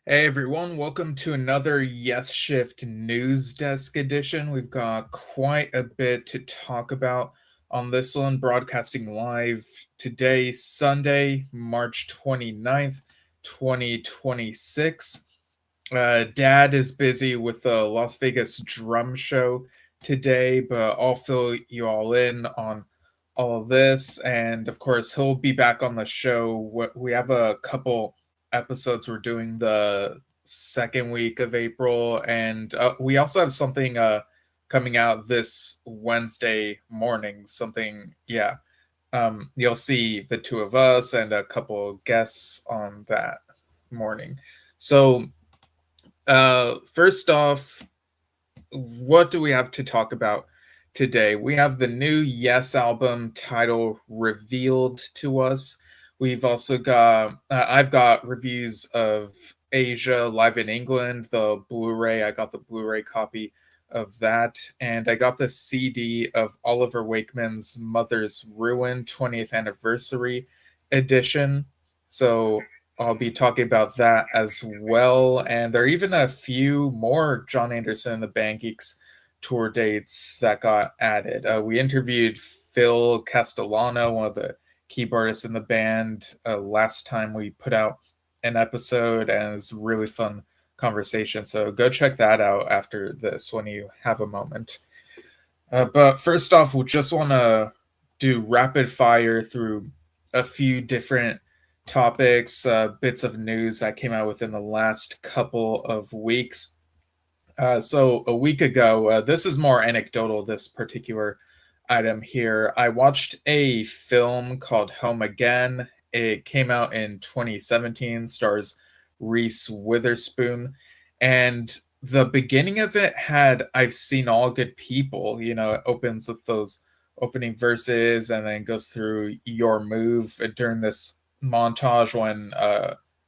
Hey everyone, welcome to another Yesshift News Desk edition. We've got quite a bit to talk about on this one, broadcasting live today, Sunday, March 29th, 2026. Dad is busy with the Las Vegas drum show today, but I'll fill you all in on all of this. And of course, he'll be back on the show. We have a couple episodes we're doing the second week of April, and we also have something coming out this Wednesday morning. Something, yeah. You'll see the two of us and a couple guests on that morning. So, first off, what do we have to talk about today? We have the new Yes album title revealed to us. We've also got, I've got reviews of Asia Live in England, the Blu ray. I got the Blu ray copy of that. And I got the CD of Oliver Wakeman's Mother's Ruin 20th Anniversary Edition. So I'll be talking about that as well. And there are even a few more John Anderson and the Band Geeks tour dates that got added. We interviewed Phil Castellano, one of the keyboardists in the band, last time we put out an episode, and it's a really fun conversation. So go check that out after this when you have a moment. But first off, we just want to do rapid fire through a few different topics, bits of news that came out within the last couple of weeks. So a week ago, this is more anecdotal, this particular item here. I watched a film called Home Again. It came out in 2017, stars Reese Witherspoon. And the beginning of it had I've seen all good people. It opens with those opening verses and then goes through your move during this montage when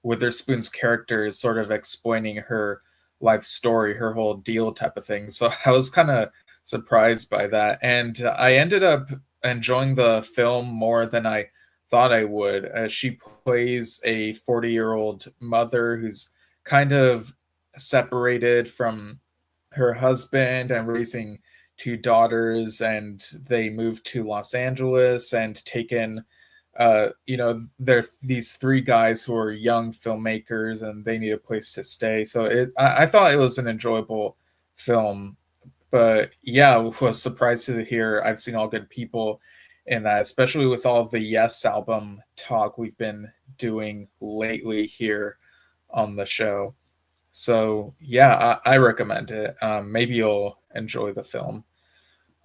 Witherspoon's character is sort of explaining her life story, her whole deal type of thing. So I was kind of surprised by that. And I ended up enjoying the film more than I thought I would. She plays a 40-year-old mother who's kind of separated from her husband and raising two daughters, and they moved to Los Angeles and taken they're these three guys who are young filmmakers and they need a place to stay. So I thought it was an enjoyable film, but yeah, I was surprised to hear I've seen all good people in that, especially with all the Yes album talk we've been doing lately here on the show. So yeah, I recommend it. Maybe you'll enjoy the film.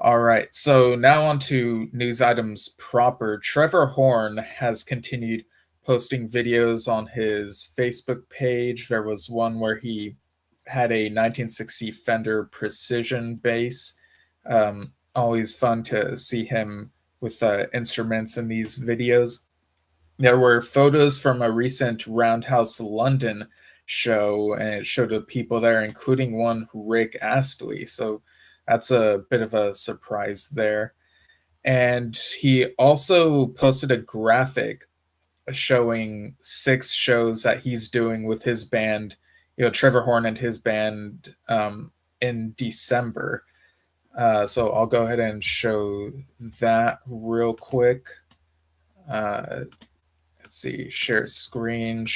All right, so now on to news items proper. Trevor Horn has continued posting videos on his Facebook page. There was one where he had a 1960 Fender Precision bass. Always fun to see him with instruments in these videos. There were photos from a recent Roundhouse London show, and it showed the people there, including one Rick Astley. So that's a bit of a surprise there. And he also posted a graphic showing 6 shows that he's doing with his band, Trevor Horn and his band, in December. So I'll go ahead and show that real quick. Let's see, share screen,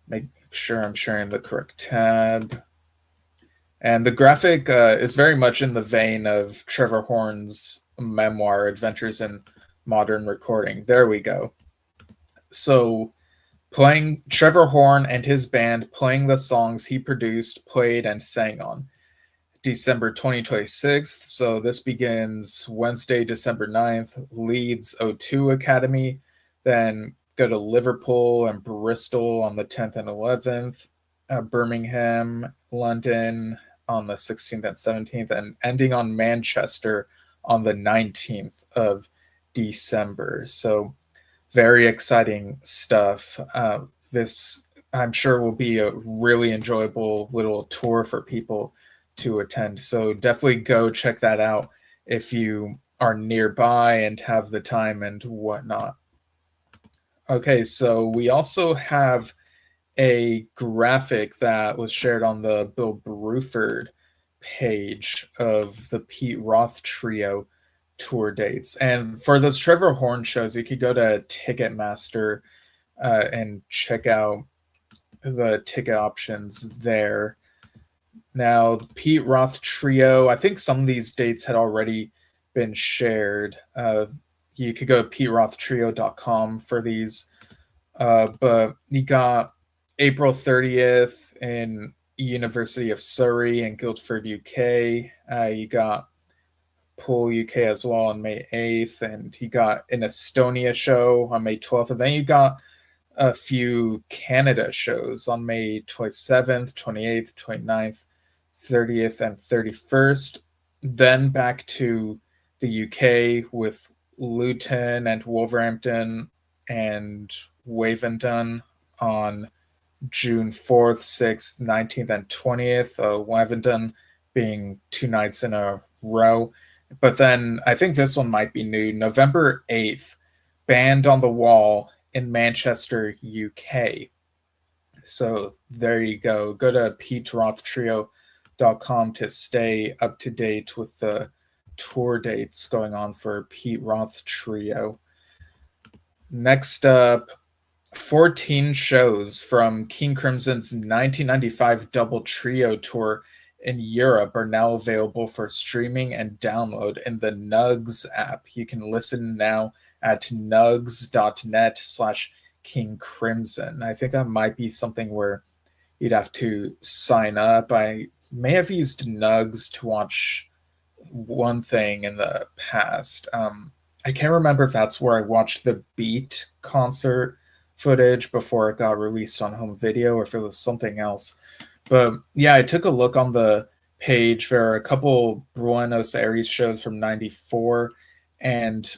make sure I'm sharing the correct tab. And the graphic is very much in the vein of Trevor Horn's memoir, Adventures in Modern Recording. There we go. So, playing Trevor Horn and his band playing the songs he produced, played, and sang on December 2026. So, this begins Wednesday, December 9th, Leeds O2 Academy. Then go to Liverpool and Bristol on the 10th and 11th, Birmingham, London on the 16th and 17th, and ending on Manchester on the 19th of December. So very exciting stuff. This, I'm sure, will be a really enjoyable little tour for people to attend. So definitely go check that out if you are nearby and have the time and whatnot. Okay, so we also have a graphic that was shared on the Bill Bruford page of the Pete Roth Trio tour dates. And for those Trevor Horn shows, you could go to Ticketmaster and check out the ticket options there. Now, the Pete Roth Trio, I think some of these dates had already been shared. You could go to PeteRothTrio.com for these. But you got April 30th in University of Surrey and Guildford, UK. You got Poole, UK as well on May 8th. And you got an Estonia show on May 12th. And then you got a few Canada shows on May 27th, 28th, 29th, 30th, and 31st. Then back to the UK with Luton and Wolverhampton and Wavendon on June 4th, 6th, 19th, and 20th. Wavendon being 2 nights in a row. But then I think this one might be new. November 8th, Band on the Wall in Manchester, UK. So there you go. Go to PeteRothTrio.com to stay up to date with the tour dates going on for Pete Roth Trio. Next up, 14 shows from King Crimson's 1995 double trio tour in Europe are now available for streaming and download in the Nugs app. You can listen now at nugs.net/King Crimson. I think that might be something where you'd have to sign up. I may have used Nugs to watch one thing in the past. I can't remember if that's where I watched the Beat concert footage before it got released on home video or if it was something else. But yeah, I took a look on the page. There are a couple Buenos Aires shows from 94 and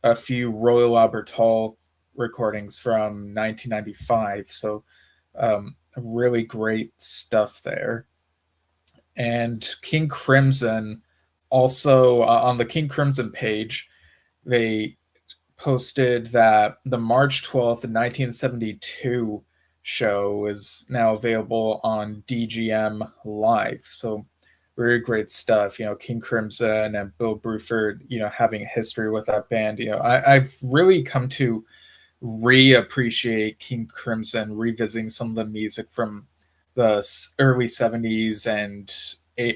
a few Royal Albert Hall recordings from 1995. So really great stuff there. And King Crimson also on the King Crimson page, they posted that the March 12th, 1972 show is now available on DGM Live. So very great stuff. King Crimson and Bill Bruford, having a history with that band. I've really come to reappreciate King Crimson, revisiting some of the music from the early 70s and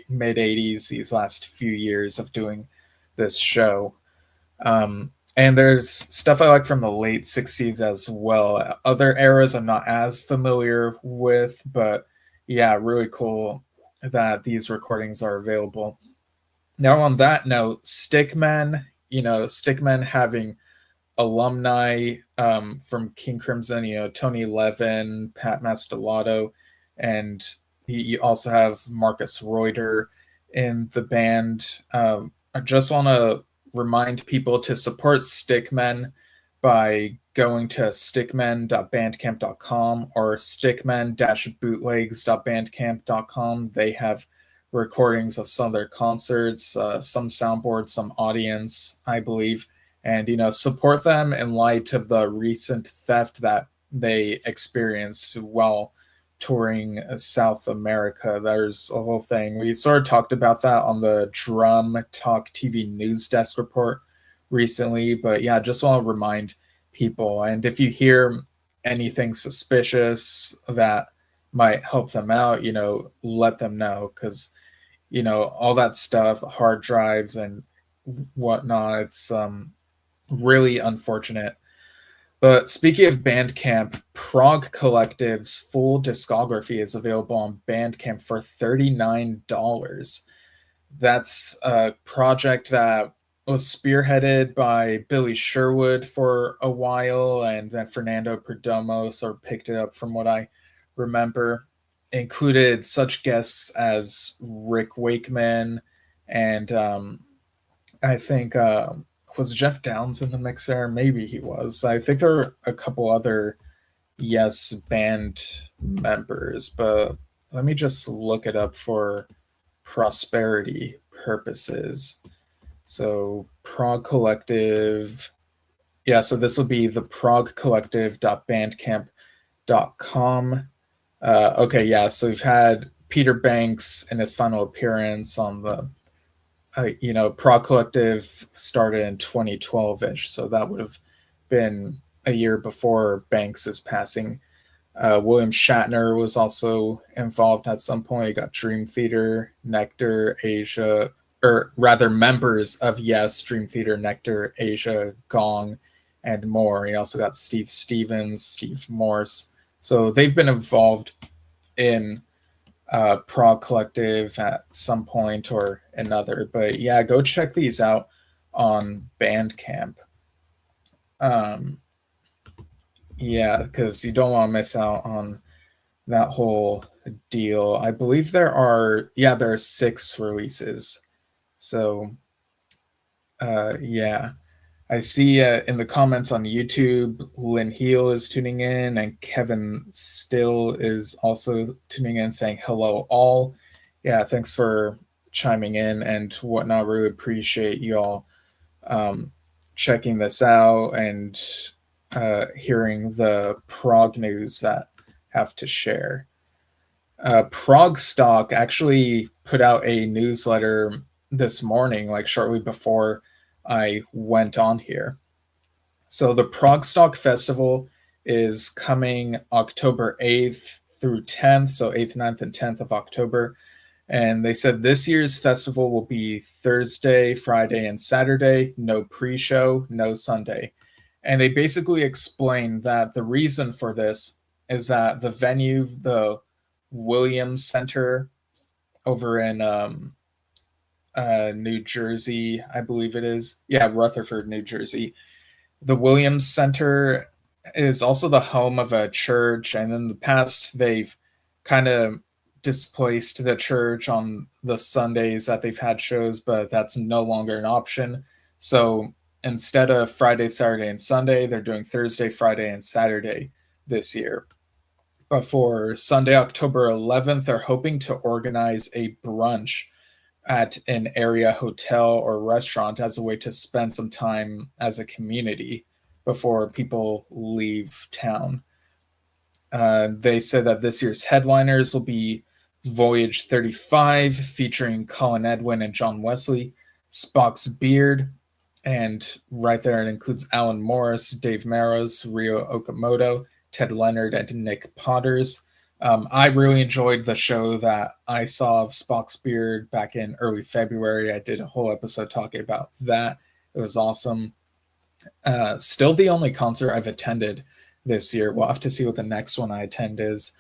mid 80s, these last few years of doing this show. And there's stuff I like from the late 60s as well. Other eras I'm not as familiar with, but yeah, really cool that these recordings are available. Now, on that note, Stickmen, Stickmen having alumni from King Crimson, Tony Levin, Pat Mastelotto, and you also have Marcus Reuter in the band. I just want to remind people to support Stickmen by going to stickmen.bandcamp.com or stickmen-bootlegs.bandcamp.com. They have recordings of some of their concerts, some soundboards, some audience, I believe. And, support them in light of the recent theft that they experienced while touring South America. There's a whole thing. We sort of talked about that on the Drum Talk TV News Desk report recently. But yeah, just want to remind people. And if you hear anything suspicious that might help them out, let them know. Because, all that stuff, hard drives and whatnot, it's really unfortunate. But speaking of Bandcamp, Prog Collective's full discography is available on Bandcamp for $39. That's a project that was spearheaded by Billy Sherwood for a while, and then Fernando Perdomo sort of picked it up from what I remember. It included such guests as Rick Wakeman, and I think was Jeff Downs in the mix there? Maybe he was. I think there are a couple other Yes band members, but let me just look it up for prosperity purposes. So Prog Collective. Yeah, so this will be the progcollective.bandcamp.com. Okay, yeah. So we've had Peter Banks in his final appearance on the, Prog Collective started in 2012-ish, so that would have been a year before Banks's passing. William Shatner was also involved at some point. You got Dream Theater, Nectar, Asia, or rather members of Yes, Dream Theater, Nectar, Asia, Gong, and more. You also got Steve Stevens, Steve Morse. So they've been involved in Prog Collective at some point or another. But yeah, go check these out on Bandcamp. Um, yeah, because you don't want to miss out on that whole deal. I believe there are 6 releases. So yeah. I see in the comments on YouTube, Lynn Heel is tuning in, and Kevin Still is also tuning in, saying hello all. Yeah, thanks for chiming in and whatnot. Really appreciate you all checking this out and hearing the prog news that I have to share. Prog Stock actually put out a newsletter this morning, like shortly before I went on here. So the Prog Stock Festival is coming October 8th through 10th, so 8th, 9th, and 10th of October. And they said this year's festival will be Thursday, Friday, and Saturday, no pre-show, no Sunday. And they basically explained that the reason for this is that the venue, the Williams Center over in New Jersey, I believe it is. Yeah, Rutherford, New Jersey. The Williams Center is also the home of a church, and in the past they've kind of displaced the church on the Sundays that they've had shows, but that's no longer an option. So instead of Friday, Saturday, and Sunday, they're doing Thursday, Friday, and Saturday this year. But for Sunday, October 11th, they're hoping to organize a brunch at an area hotel or restaurant as a way to spend some time as a community before people leave town. They said that this year's headliners will be Voyage 35, featuring Colin Edwin and John Wesley, Spock's Beard, and right there it includes Alan Morris, Dave Maros, Ryo Okamoto, Ted Leonard, and Nick Potters. I really enjoyed the show that I saw of Spock's Beard back in early February. I did a whole episode talking about that. It was awesome. Still the only concert I've attended this year. We'll have to see what the next one I attend is.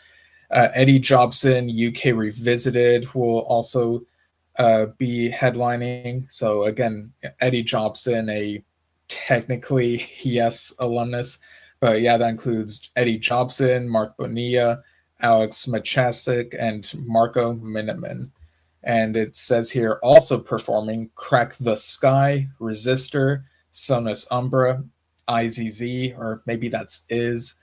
Eddie Jobson, UK Revisited, will also be headlining. So again, Eddie Jobson, a technically Yes alumnus, but yeah, that includes Eddie Jobson, Mark Bonilla, Alex Machasik, and Marco Miniman. And it says here also performing Crack the Sky, Resistor, Sonus Umbra, IZZ, or maybe that's Is,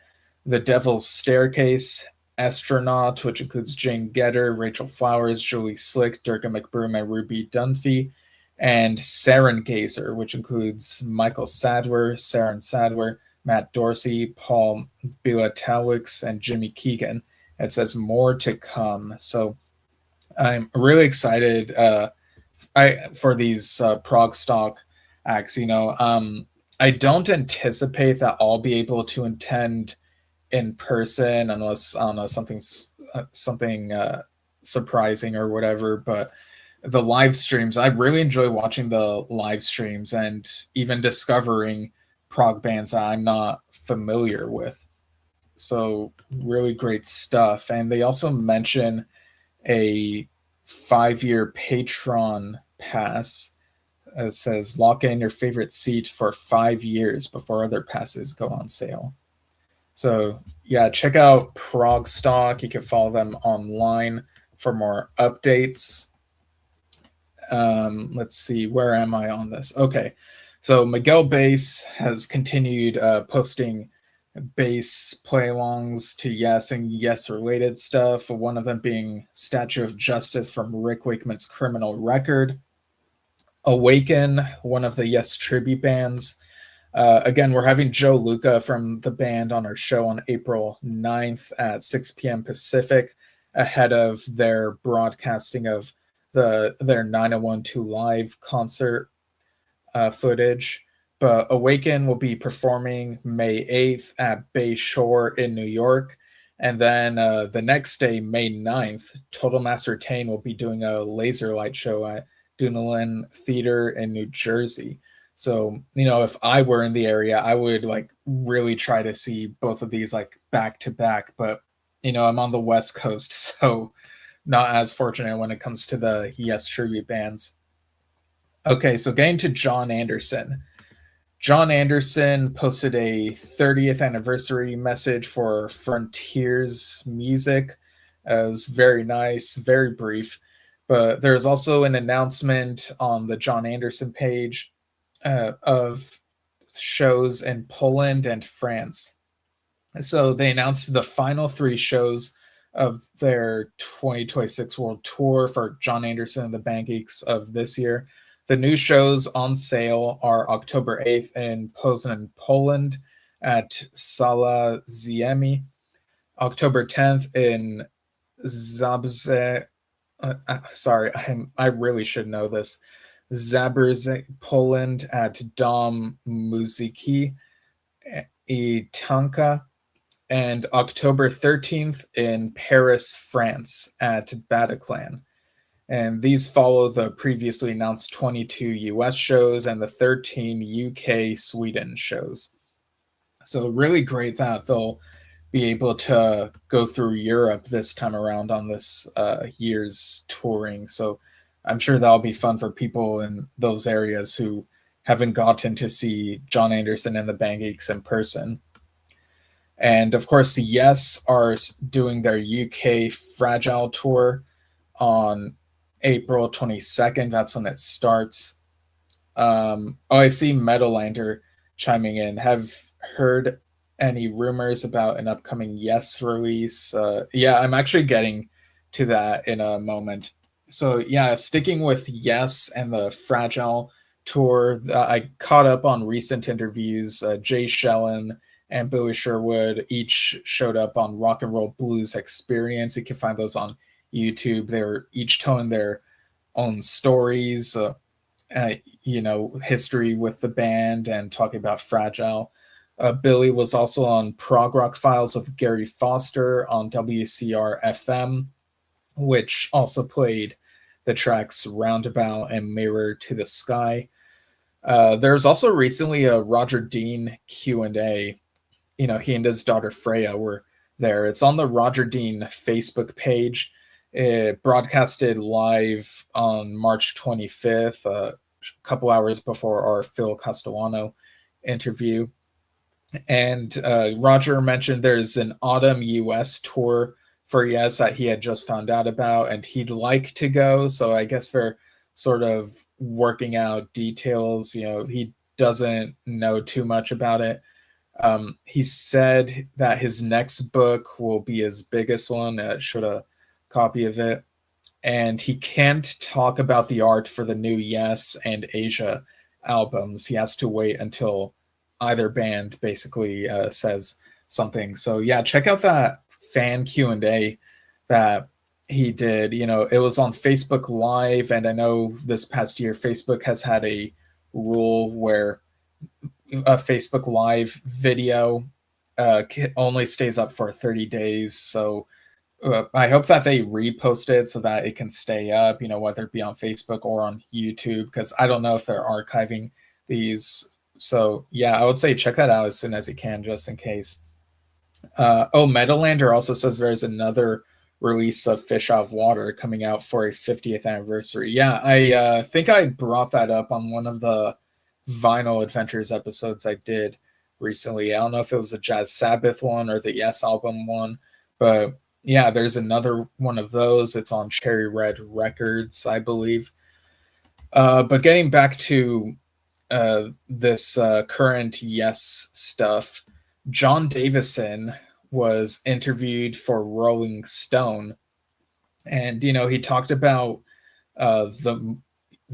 The Devil's Staircase, Astronaut, which includes Jane Gedder, Rachel Flowers, Julie Slick, Durga McBroom, and Ruby Dunphy, and Saren Gazer, which includes Michael Sadler, Saren Sadler, Matt Dorsey, Paul Bilatowicz, and Jimmy Keegan. It says more to come. So I'm really excited for these prog stock acts. I don't anticipate that I'll be able to attend in person unless I don't know something surprising or whatever. But the live streams, I really enjoy watching the live streams and even discovering prog bands that I'm not familiar with. So really great stuff. And they also mention a 5-year Patreon pass. It says lock in your favorite seat for 5 years before other passes go on sale. So yeah, check out Prog Stock. You can follow them online for more updates. Let's see, where am I on this? Okay, so Miguel Bass has continued posting bass play-alongs to Yes and Yes-related stuff, one of them being Statue of Justice from Rick Wakeman's Criminal Record. Awaken, one of the Yes tribute bands, Again, we're having Joe Luca from the band on our show on April 9th at 6 p.m. Pacific, ahead of their broadcasting of their 9012 live concert footage. But Awaken will be performing May 8th at Bay Shore in New York. And then the next day, May 9th, Total Master Tane will be doing a laser light show at Dunedin Theater in New Jersey. So, if I were in the area, I would like really try to see both of these like back to back. But, I'm on the West Coast, so not as fortunate when it comes to the Yes tribute bands. Okay, so getting to John Anderson. John Anderson posted a 30th anniversary message for Frontiers Music. It was very nice, very brief. But there's also an announcement on the John Anderson page of shows in Poland and France. So they announced the final 3 shows of their 2026 World Tour for John Anderson and the Band Geeks of this year. The new shows on sale are October 8th in Poznan, Poland at Sala Ziemi, October 10th in Zabrze. Sorry, I really should know this. Zabrze, Poland at Dom Muziki i Tanka, and October 13th in Paris, France at Bataclan. And these follow the previously announced 22 US shows and the 13 UK Sweden shows. So really great that they'll be able to go through Europe this time around on this year's touring. So I'm sure that'll be fun for people in those areas who haven't gotten to see John Anderson and the Band Geeks in person. And of course, the Yes are doing their UK Fragile tour on April 22nd. That's when it starts. I see Metalander chiming in. Have heard any rumors about an upcoming Yes release? Yeah, I'm actually getting to that in a moment. So yeah, sticking with Yes and the Fragile tour, I caught up on recent interviews. Jay Shellen and Bowie Sherwood each showed up on Rock and Roll Blues Experience. You can find those on YouTube. They were each telling their own stories, history with the band and talking about Fragile. Billy was also on Prog Rock Files of Gary Foster on WCR FM, which also played the tracks Roundabout and Mirror to the Sky. There's also recently a Roger Dean Q&A. He and his daughter Freya were there. It's on the Roger Dean Facebook page. It broadcasted live on March 25th, a couple hours before our Phil Castellano interview. And Roger mentioned there's an autumn US tour for Yes that he had just found out about, and he'd like to go. So I guess they're sort of working out details. He doesn't know too much about it. He said that his next book will be his biggest one. Showed a copy of it. And he can't talk about the art for the new Yes and Asia albums. He has to wait until either band basically says something. So yeah, check out that fan Q&A that he did. It was on Facebook Live, and I know this past year Facebook has had a rule where a Facebook Live video only stays up for 30 days. So I hope that they repost it so that it can stay up, whether it be on Facebook or on YouTube, because I don't know if they're archiving these. So yeah, I would say check that out as soon as you can, just in case. Metalander also says there's another release of Fish Out of Water coming out for a 50th anniversary. Yeah, I think I brought that up on one of the Vinyl Adventures episodes I did recently. I don't know if it was the Jazz Sabbath one or the Yes album one, but yeah, there's another one of those. It's on Cherry Red Records, I believe. But getting back to this current Yes stuff, John Davison was interviewed for Rolling Stone, and he talked about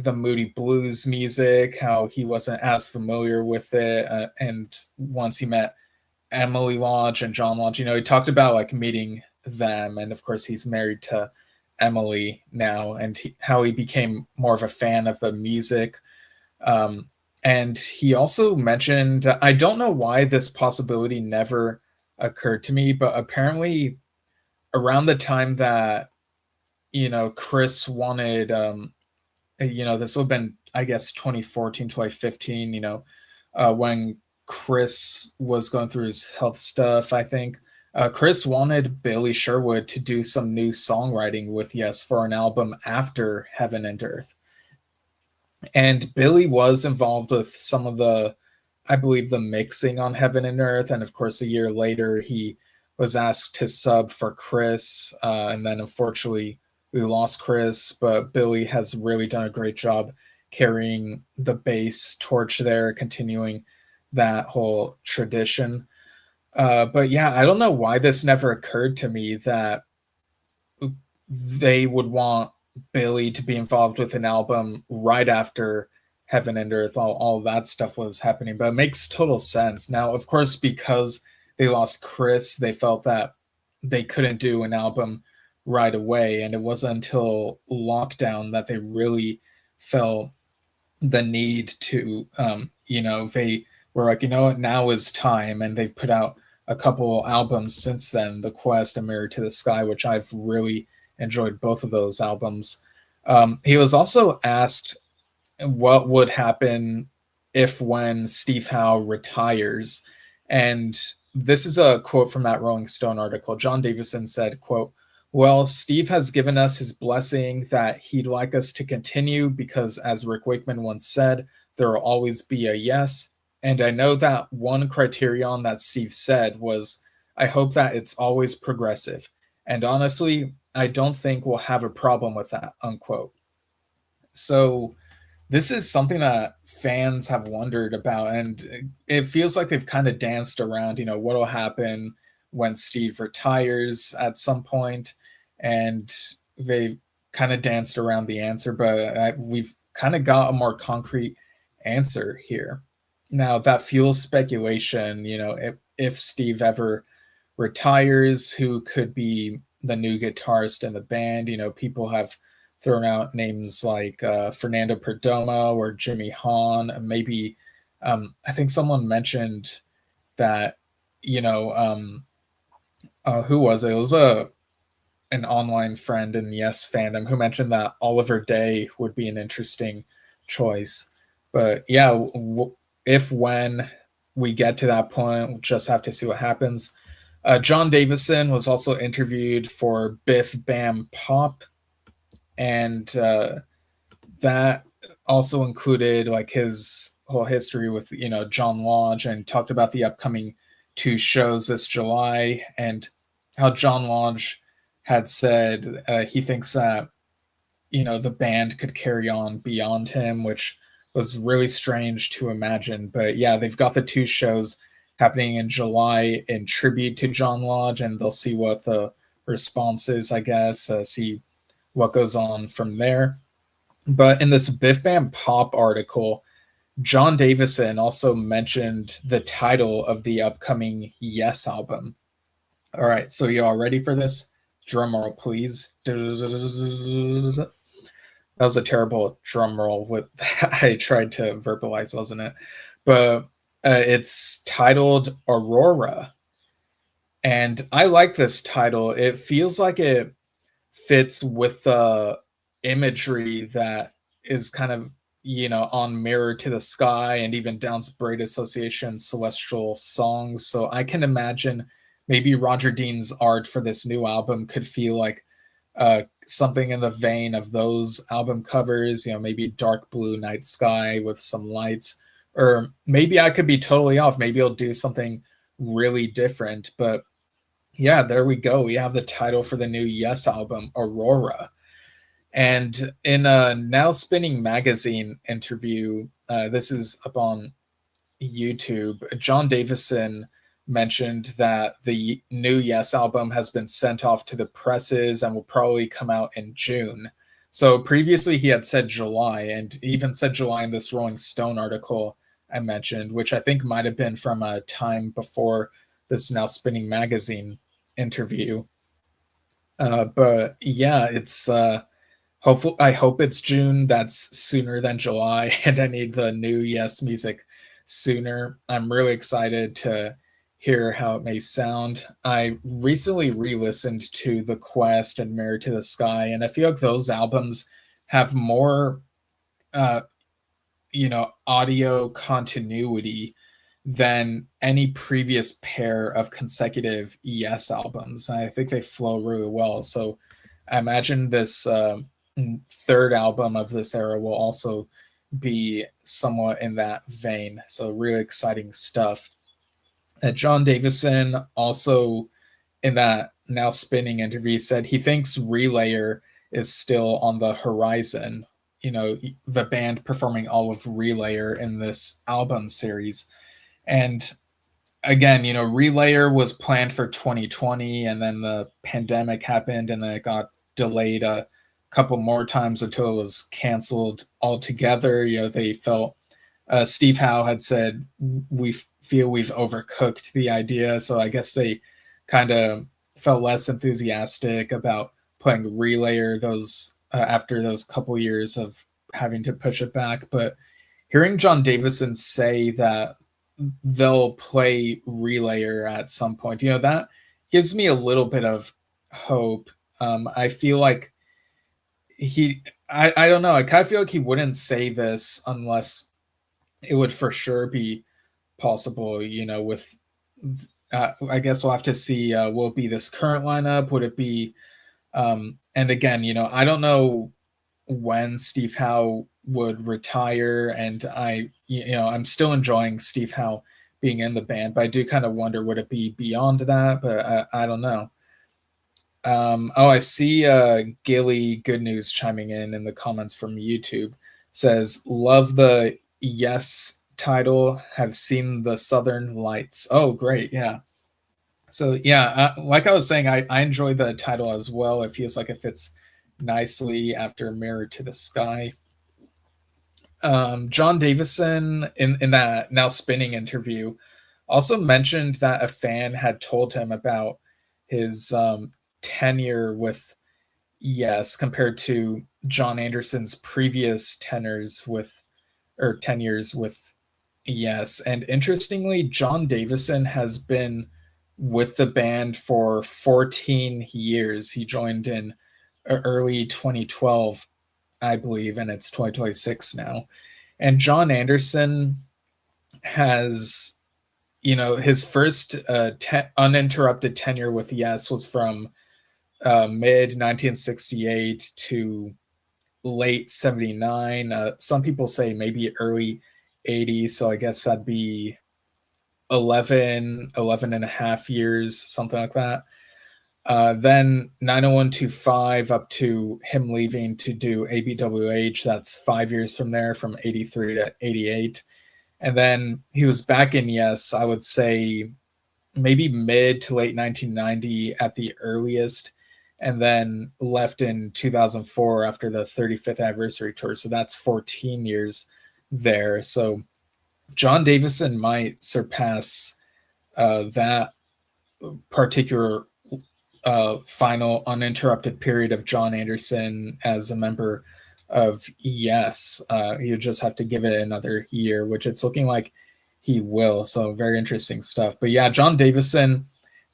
the Moody Blues music, how he wasn't as familiar with it, and once he met Emily Lodge and John Lodge, he talked about like meeting them, and of course he's married to Emily now, and how he became more of a fan of the music. Um, and he also mentioned, I don't know why this possibility never occurred to me, but apparently around the time that Chris wanted, this would have been, I guess, 2014, 2015, when Chris was going through his health stuff, I think. Chris wanted Billy Sherwood to do some new songwriting with Yes for an album after Heaven and Earth. And Billy was involved with some of the, I believe, the mixing on Heaven and Earth. And of course, a year later, he was asked to sub for Chris. And then unfortunately, we lost Chris, but Billy has really done a great job carrying the bass torch there, continuing that whole tradition. But yeah, I don't know why this never occurred to me that they would want Billy to be involved with an album right after Heaven and Earth, all that stuff was happening. But it makes total sense. Now, of course, because they lost Chris, they felt that they couldn't do an album right away. And it wasn't until lockdown that they really felt the need to, they were like, now is time. And they've put out a couple albums since then, The Quest and Mirror to the Sky, which I've really enjoyed both of those albums. He was also asked what would happen if when Steve Howe retires. And this is a quote from that Rolling Stone article. John Davison said, quote, "Well, Steve has given us his blessing that he'd like us to continue because, as Rick Wakeman once said, there will always be a yes. And I know that one criterion that Steve said was, I hope that it's always progressive. And honestly, I don't think we'll have a problem with that," unquote. So this is something that fans have wondered about, and it feels like they've kind of danced around, what'll happen when Steve retires at some point, and they kind of danced around the answer, but we've kind of got a more concrete answer here. Now, that fuels speculation, if Steve ever retires, who could be the new guitarist in the band. People have thrown out names like Fernando Perdomo or Jimmy Hahn. Maybe I think someone mentioned that, who was it? It was an online friend in Yes fandom who mentioned that Oliver Day would be an interesting choice. But yeah, when we get to that point, we'll just have to see what happens. John Davison was also interviewed for Biff Bam Pop, and that also included like his whole history with John Lodge, and talked about the upcoming 2 shows this July, and how John Lodge had said he thinks that the band could carry on beyond him, which was really strange to imagine. But yeah, they've got the 2 shows happening in July in tribute to John Lodge, and they'll see what the response is, I guess, see what goes on from there. But in this Biff Bam Pop article, John Davison also mentioned the title of the upcoming Yes album. All right, so you all ready for this? Drum roll, please. That was a terrible drum roll. With I tried to verbalize, wasn't it? But it's titled Aurora. And I like this title. It feels like it fits with the imagery that is kind of, on Mirror to the Sky and even Down's Braid Association Celestial Songs. So I can imagine maybe Roger Dean's art for this new album could feel like something in the vein of those album covers, maybe dark blue night sky with some lights. Or maybe I could be totally off. Maybe he'll do something really different. But yeah, there we go. We have the title for the new Yes album, Aurora. And in a Now Spinning magazine interview, this is up on YouTube, John Davison mentioned that the new Yes album has been sent off to the presses and will probably come out in June. So previously he had said July, and even said July in this Rolling Stone article I mentioned, which I think might have been from a time before this Now Spinning magazine interview. But yeah, it's hopeful. I hope it's June. That's sooner than July, and I need the new Yes music sooner. I'm really excited to hear how it may sound. I recently re-listened to The Quest and Mirror to the Sky, and I feel like those albums have more, uh, audio continuity than any previous pair of consecutive Yes albums. I think they flow really well. So I imagine this third album of this era will also be somewhat in that vein. So really exciting stuff. John Davison also in that Now Spinning interview said he thinks Relayer is still on the horizon. The band performing all of Relayer in this album series. And again, Relayer was planned for 2020, and then the pandemic happened, and then it got delayed a couple more times until it was canceled altogether. They felt Steve Howe had said we feel we've overcooked the idea, so I guess they kind of felt less enthusiastic about playing Relayer those after those couple years of having to push it back. But hearing John Davison say that they'll play Relayer at some point, that gives me a little bit of hope. I feel like I don't know, I kind of feel like he wouldn't say this unless it would for sure be possible, with, I guess we'll have to see, will it be this current lineup? Would it be, and again, I don't know when Steve Howe would retire, and I'm still enjoying Steve Howe being in the band, but I do kind of wonder, would it be beyond that? But I don't know. I see Gilly Good News chiming in the comments from YouTube. Says, love the Yes title, have seen the Southern Lights. Oh, great. Yeah. So yeah, like I was saying, I enjoy the title as well. It feels like it fits nicely after Mirror to the Sky. John Davison in that Now Spinning interview also mentioned that a fan had told him about his tenure with Yes compared to John Anderson's previous tenures with Yes. And interestingly, John Davison has been with the band for 14 years. He joined in early 2012, I believe, and it's 2026 now. And John Anderson has, his first uninterrupted tenure with Yes was from mid 1968 to late 79. Some people say maybe early 80s, so I guess that'd be 11 and a half years, something like that. Then 90125 up to him leaving to do ABWH. That's 5 years from there, from 83 to 88. And then he was back in Yes, I would say maybe mid to late 1990 at the earliest, and then left in 2004 after the 35th anniversary tour. So that's 14 years there. So John Davison might surpass that particular final uninterrupted period of John Anderson as a member of Yes. You just have to give it another year, which it's looking like he will. So very interesting stuff. But yeah, John Davison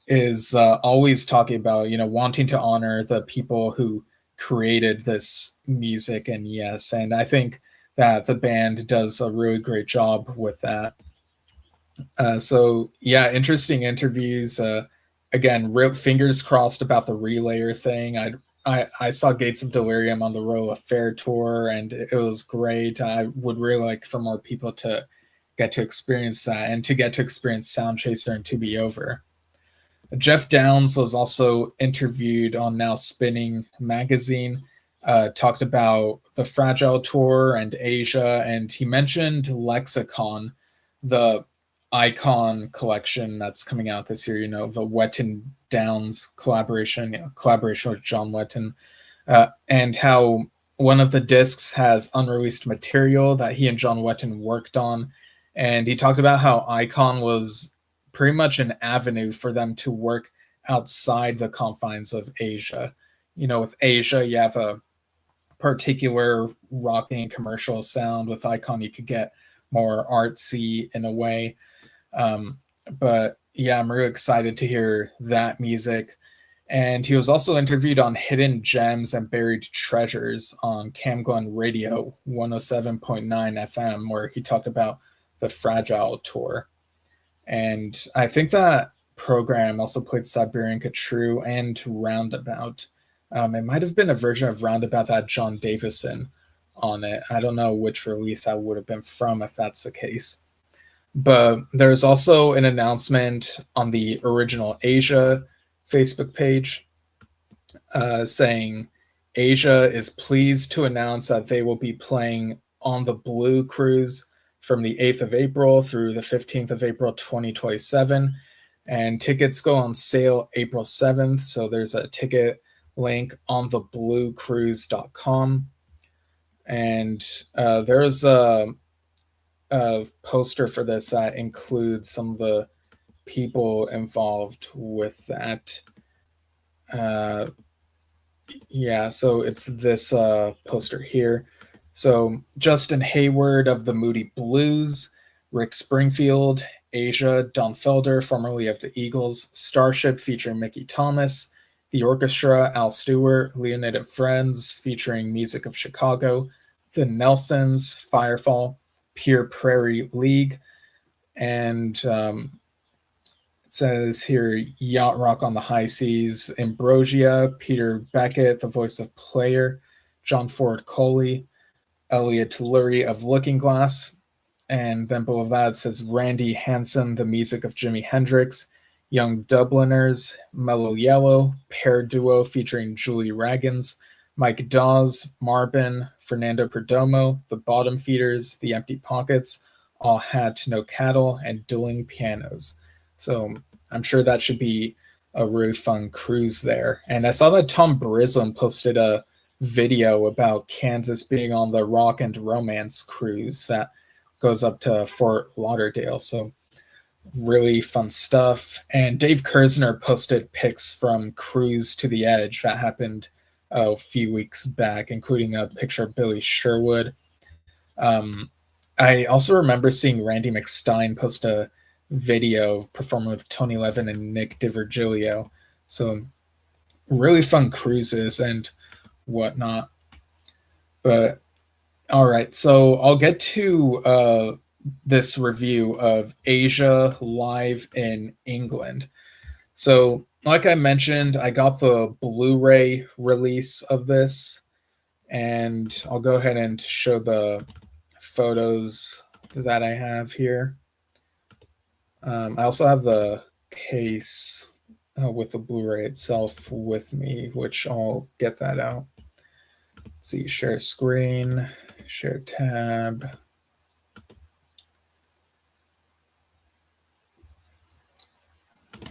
is always talking about, wanting to honor the people who created this music and Yes. And I think that the band does a really great job with that. So yeah, interesting interviews. Again, real fingers crossed about the Relayer thing. I saw Gates of Delirium on the Royal Affair tour, and it was great. I would really like for more people to get to experience that, and to get to experience Sound Chaser and To Be Over. Jeff Downs was also interviewed on Now Spinning magazine, talked about the Fragile tour and Asia, and he mentioned Lexicon, the Icon collection that's coming out this year, the Wetton Downs collaboration with John Wetton, and how one of the discs has unreleased material that he and John Wetton worked on, and he talked about how Icon was pretty much an avenue for them to work outside the confines of Asia. With Asia, you have a particular rocking commercial sound. With Icon, you could get more artsy in a way. But yeah, I'm really excited to hear that music. And he was also interviewed on Hidden Gems and Buried Treasures on Cam Glen Radio 107.9 FM, where he talked about the Fragile tour. And I think that program also played Siberian True and Roundabout. It might have been a version of Roundabout that had John Davison on it. I don't know which release that would have been from if that's the case. But there's also an announcement on the Original Asia Facebook page saying Asia is pleased to announce that they will be playing on the Blue Cruise from the 8th of April through the 15th of April 2027. And tickets go on sale April 7th. So there's a ticket link on the bluecruise.com. And there's a poster for this that includes some of the people involved with that. Yeah, so it's this poster here. So Justin Hayward of the Moody Blues, Rick Springfield, Asia, Don Felder, formerly of the Eagles, Starship featuring Mickey Thomas, the orchestra, Al Stewart, Leonid and Friends featuring Music of Chicago, the Nelsons, Firefall, Pure Prairie League, and it says here Yacht Rock on the High Seas, Ambrosia, Peter Beckett, the voice of Player, John Ford Coley, Elliot Lurie of Looking Glass, and then below that it says Randy Hansen, the music of Jimi Hendrix, Young Dubliners, Mellow Yellow, Pair Duo featuring Julie Raggins, Mike Dawes, Marbin, Fernando Perdomo, The Bottom Feeders, The Empty Pockets, All Hat No Cattle, and Dueling Pianos. So I'm sure that should be a really fun cruise there. And I saw that Tom Brislam posted a video about Kansas being on the Rock and Romance cruise that goes up to Fort Lauderdale. So really fun stuff. And Dave Kersner posted pics from Cruise to the Edge that happened a few weeks back, including a picture of Billy Sherwood. I also remember seeing Randy McStein post a video performing with Tony Levin and Nick DiVirgilio. So really fun cruises and whatnot. But all right, so I'll get to this review of Asia live in England. So like I mentioned, I got the Blu-ray release of this, and I'll go ahead and show the photos that I have here. I also have the case with the Blu-ray itself with me, which I'll get that out. Let's see, share screen, share tab.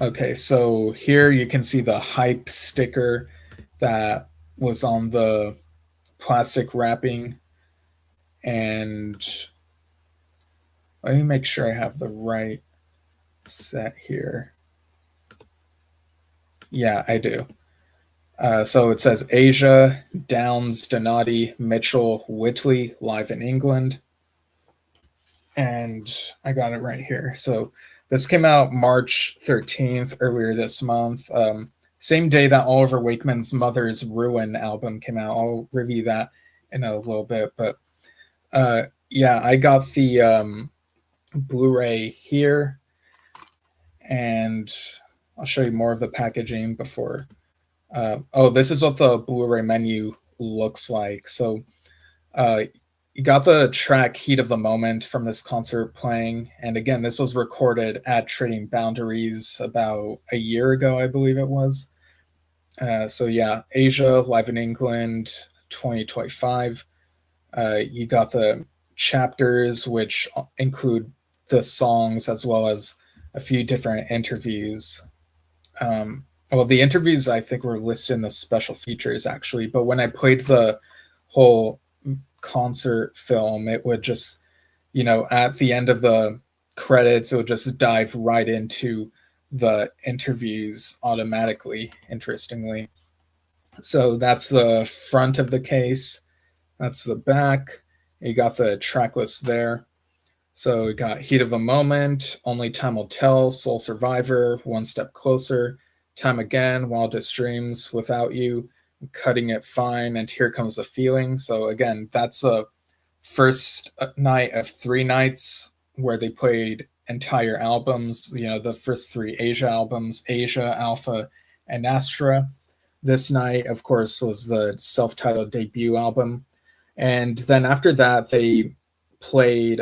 Okay, so here you can see the hype sticker that was on the plastic wrapping. And let me make sure I have the right set here. Yeah, I do. So it says Asia, Downs, Donati, Mitchell, Whitley, live in England. And I got it right here. So this came out March 13th, earlier this month. Same day that Oliver Wakeman's Mother's Ruin album came out. I'll review that in a little bit. But yeah, I got the Blu-ray here. And I'll show you more of the packaging before. This is what the Blu-ray menu looks like. So you got the track Heat of the Moment from this concert playing. And again, this was recorded at Trading Boundaries about a year ago, I believe it was. So yeah, Asia, live in England, 2025. You got the chapters, which include the songs as well as a few different interviews. The interviews I think were listed in the special features actually, but when I played the whole concert film, it would just, at the end of the credits, it would just dive right into the interviews automatically, interestingly. So that's the front of the case. That's the back. You got the track list there. So we got Heat of the Moment, Only Time Will Tell, Soul Survivor, One Step Closer, Time Again, Wildest Dreams, Without You, Cutting It Fine, and Here Comes the Feeling. So again, that's a first night of 3 nights where they played entire albums, the first 3 Asia albums, Asia, Alpha, and Astra. This night, of course, was the self-titled debut album. And then after that, they played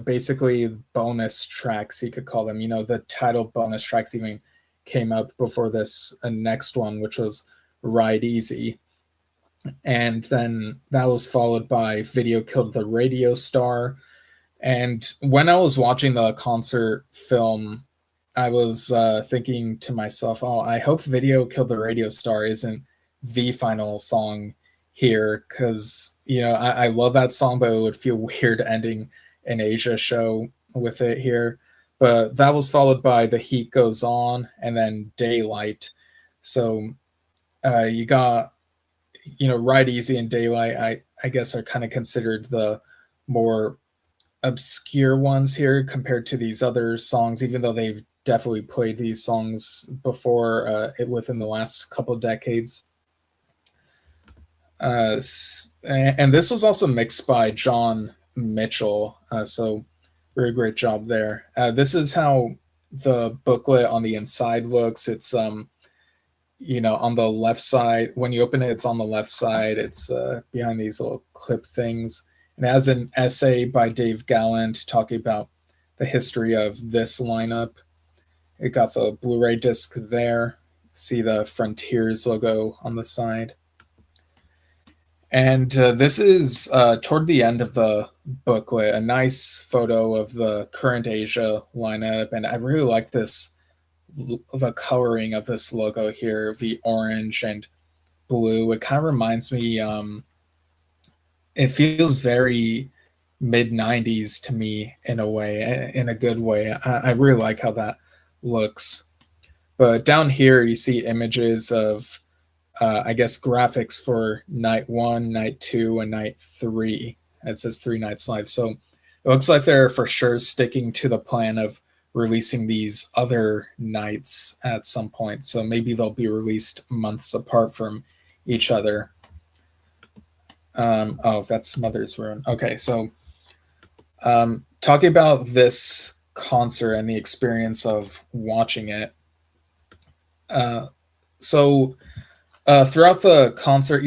basically bonus tracks, you could call them. The title bonus tracks even came up before this next one, which was Ride Easy. And then that was followed by Video Killed the Radio Star. And when I was watching the concert film, I was thinking to myself, oh, I hope Video Killed the Radio Star isn't the final song here, because, I love that song, but it would feel weird ending an Asia show with it here. But that was followed by The Heat Goes On and then Daylight. So you got, Ride Easy and Daylight, I guess, are kind of considered the more obscure ones here compared to these other songs, even though they've definitely played these songs before within the last couple decades. And this was also mixed by John Mitchell, so very great job there. This is how the booklet on the inside looks. It's on the left side. When you open it, it's on the left side. It's behind these little clip things. And it has an essay by Dave Gallant talking about the history of this lineup. It got the Blu-ray disc there. See the Frontiers logo on the side. And this is toward the end of the booklet, a nice photo of the current Asia lineup. And I really like the coloring of this logo here, the orange and blue. It kind of reminds me, it feels very mid-90s to me in a way, in a good way. I really like how that looks. But down here, you see images of I guess graphics for night 1, night 2, and night 3. It says 3 nights live. So it looks like they're for sure sticking to the plan of releasing these other nights at some point. So maybe they'll be released months apart from each other. Oh, that's Mother's Ruin. Okay, so talking about this concert and the experience of watching it. So throughout the concert,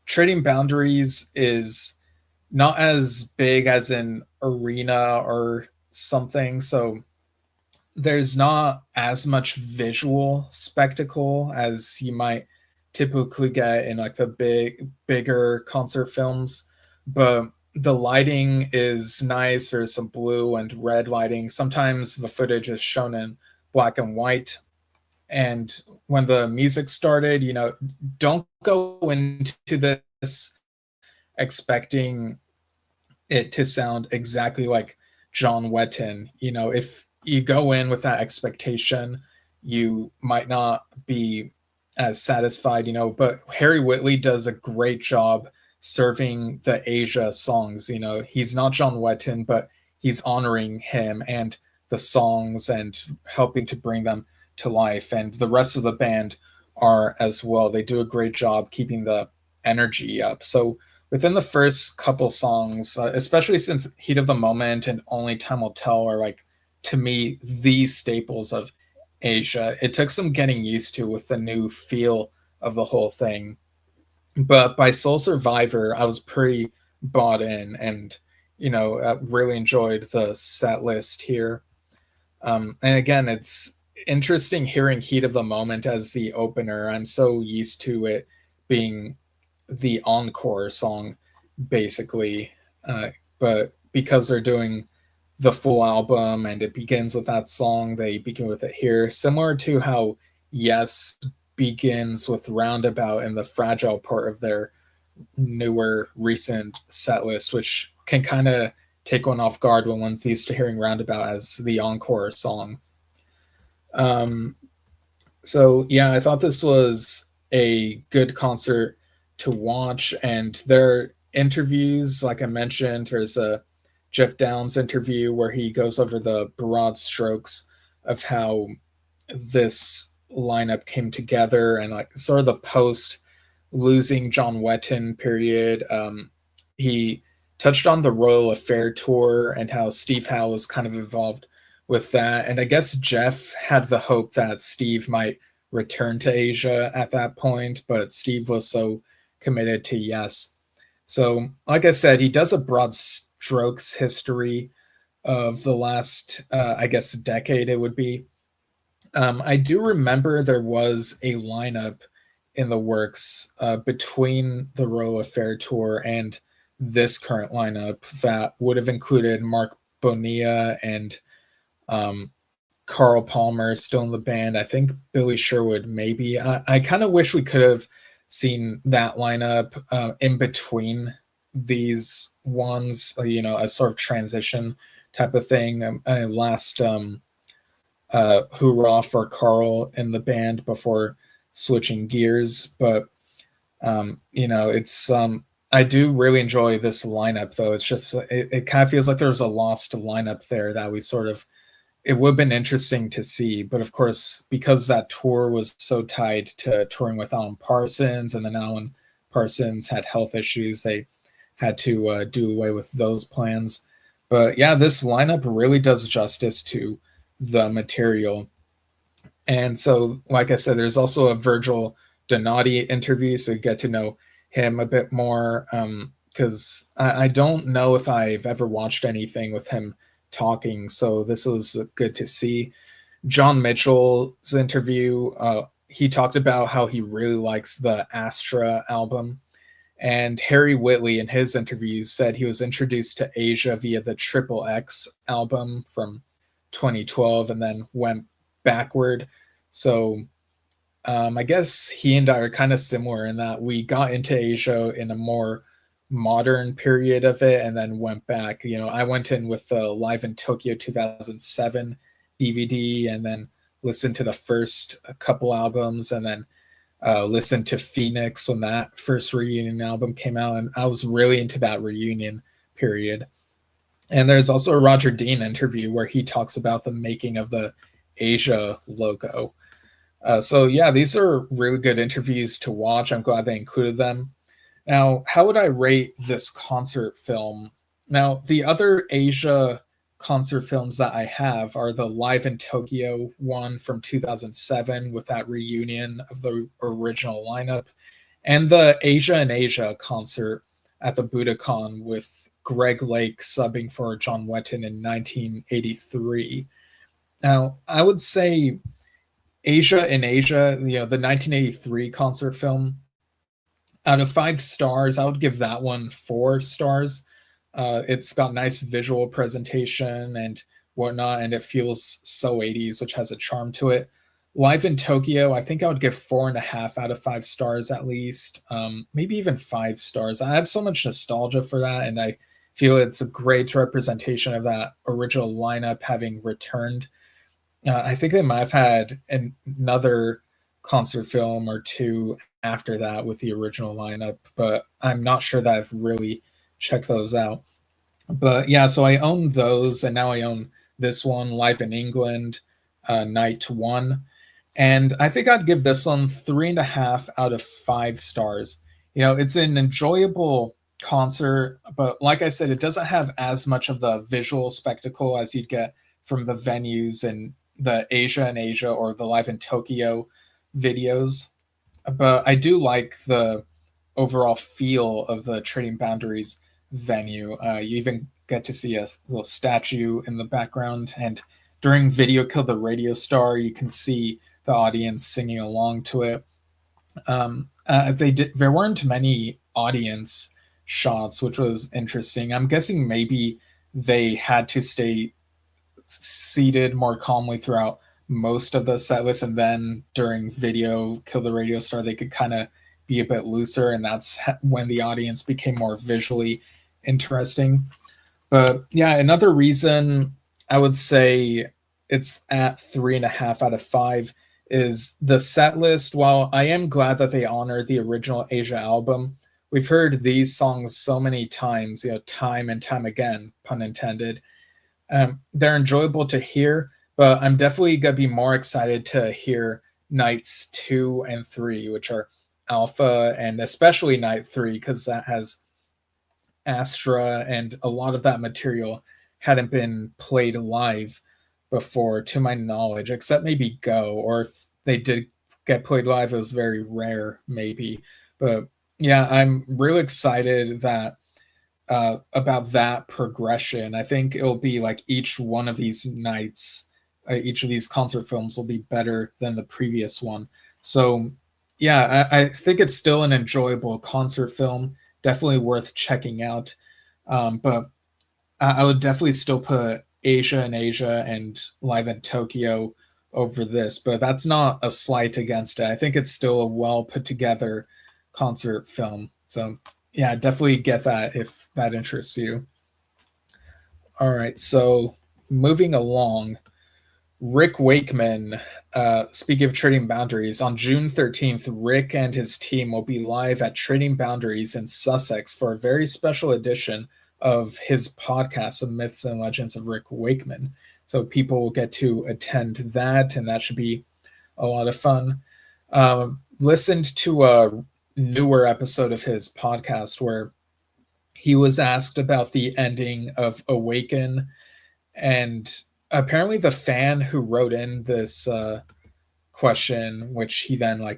Trading Boundaries is not as big as an arena or something, so there's not as much visual spectacle as you might typically get in like the bigger concert films. But the lighting is nice. There's some blue and red lighting. Sometimes the footage is shown in black and white. And when the music started, don't go into this expecting it to sound exactly like John Wetton. If you go in with that expectation, you might not be as satisfied, but Harry Whitley does a great job serving the Asia songs. He's not John Wetton, but he's honoring him and the songs and helping to bring them to life. And the rest of the band are as well. They do a great job keeping the energy up. So within the first couple songs, especially since Heat of the Moment and Only Time Will Tell are like, to me, the staples of Asia, it took some getting used to with the new feel of the whole thing. But by Soul Survivor, I was pretty bought in and, really enjoyed the set list here. And again, it's interesting hearing Heat of the Moment as the opener. I'm so used to it being the encore song, basically. But because they're doing the full album and it begins with that song, they begin with it here. Similar to how Yes begins with Roundabout in the Fragile part of their newer recent set list, which can kind of take one off guard when one's used to hearing Roundabout as the encore song. Um, so yeah, I thought this was a good concert to watch, and their interviews, like I mentioned, there's a Jeff Downs interview where he goes over the broad strokes of how this lineup came together and like sort of the post losing John Wetton period. He touched on the Royal Affair tour and how Steve Howe was kind of involved with that. And I guess Jeff had the hope that Steve might return to Asia at that point, but Steve was so committed to Yes. So, like I said, he does a broad strokes history of the last, I guess, decade it would be. I do remember there was a lineup in the works between the Royal Affair tour and this current lineup that would have included Mark Bonilla and um, Carl Palmer still in the band. I think Billy Sherwood maybe. I kind of wish we could have seen that lineup in between these ones, a sort of transition type of thing. Last hoorah for Carl in the band before switching gears. But it's I do really enjoy this lineup though. It's just it kind of feels like there's a lost lineup there that we sort of it would have been interesting to see. But of course, because that tour was so tied to touring with Alan Parsons, and then Alan Parsons had health issues, they had to do away with those plans. But yeah, this lineup really does justice to the material. And so, like I said, there's also a Virgil Donati interview, so you get to know him a bit more. Because I don't know if I've ever watched anything with him talking, so this was good to see. John Mitchell's interview, he talked about how he really likes the Astra album. And Harry Whitley, in his interviews, said he was introduced to Asia via the Triple X album from 2012 and then went backward. So I guess he and I are kind of similar in that we got into Asia in a more modern period of it and then went back. I went in with the Live in Tokyo 2007 DVD and then listened to the first couple albums and then listened to Phoenix when that first reunion album came out. And I was really into that reunion period. And there's also a Roger Dean interview where he talks about the making of the Asia logo. So yeah, these are really good interviews to watch. I'm glad they included them. Now, how would I rate this concert film? Now, the other Asia concert films that I have are the Live in Tokyo one from 2007 with that reunion of the original lineup, and the Asia in Asia concert at the Budokan with Greg Lake subbing for John Wetton in 1983. Now, I would say Asia in Asia, the 1983 concert film, out of 5 stars, I would give that one 4 stars. It's got nice visual presentation and whatnot, and it feels so 80s, which has a charm to it. Live in Tokyo, I think I would give 4.5 out of 5 stars at least, maybe even 5 stars. I have so much nostalgia for that, and I feel it's a great representation of that original lineup having returned. I think they might have had another concert film or two after that with the original lineup, but I'm not sure that I've really checked those out. But yeah, so I own those, and now I own this one, Live in England, Night One, and I think I'd give this one 3.5 out of 5 stars. It's an enjoyable concert, but like I said, it doesn't have as much of the visual spectacle as you'd get from the venues in the Asia in Asia or the Live in Tokyo videos. But I do like the overall feel of the Trading Boundaries venue. You even get to see a little statue in the background, and during Video Kill the Radio Star, you can see the audience singing along to it. There weren't many audience shots, which was interesting. I'm guessing maybe they had to stay seated more calmly throughout most of the set list, and then during Video Kill the Radio Star, they could kind of be a bit looser, and that's when the audience became more visually interesting. But yeah, another reason I would say it's at 3.5 out of 5 is the set list. While I am glad that they honor the original Asia album, we've heard these songs so many times, time and time again, pun intended. They're enjoyable to hear, but I'm definitely gonna be more excited to hear nights 2 and 3, which are Alpha, and especially night 3, because that has Astra, and a lot of that material hadn't been played live before, to my knowledge, except maybe Go, or if they did get played live, it was very rare, maybe. But yeah, I'm really excited that about that progression. I think it'll be like each one of these nights, each of these concert films will be better than the previous one. So, yeah, I think it's still an enjoyable concert film, definitely worth checking out. But I would definitely still put Asia in Asia and Live in Tokyo over this, but that's not a slight against it. I think it's still a well put together concert film. So yeah, definitely get that if that interests you. All right, so moving along, Rick Wakeman. Speaking of Trading Boundaries, on June 13th, Rick and his team will be live at Trading Boundaries in Sussex for a very special edition of his podcast, The Myths and Legends of Rick Wakeman. So people will get to attend that, and that should be a lot of fun. Listened to a newer episode of his podcast where he was asked about the ending of Awaken, and apparently the fan who wrote in this question, which he then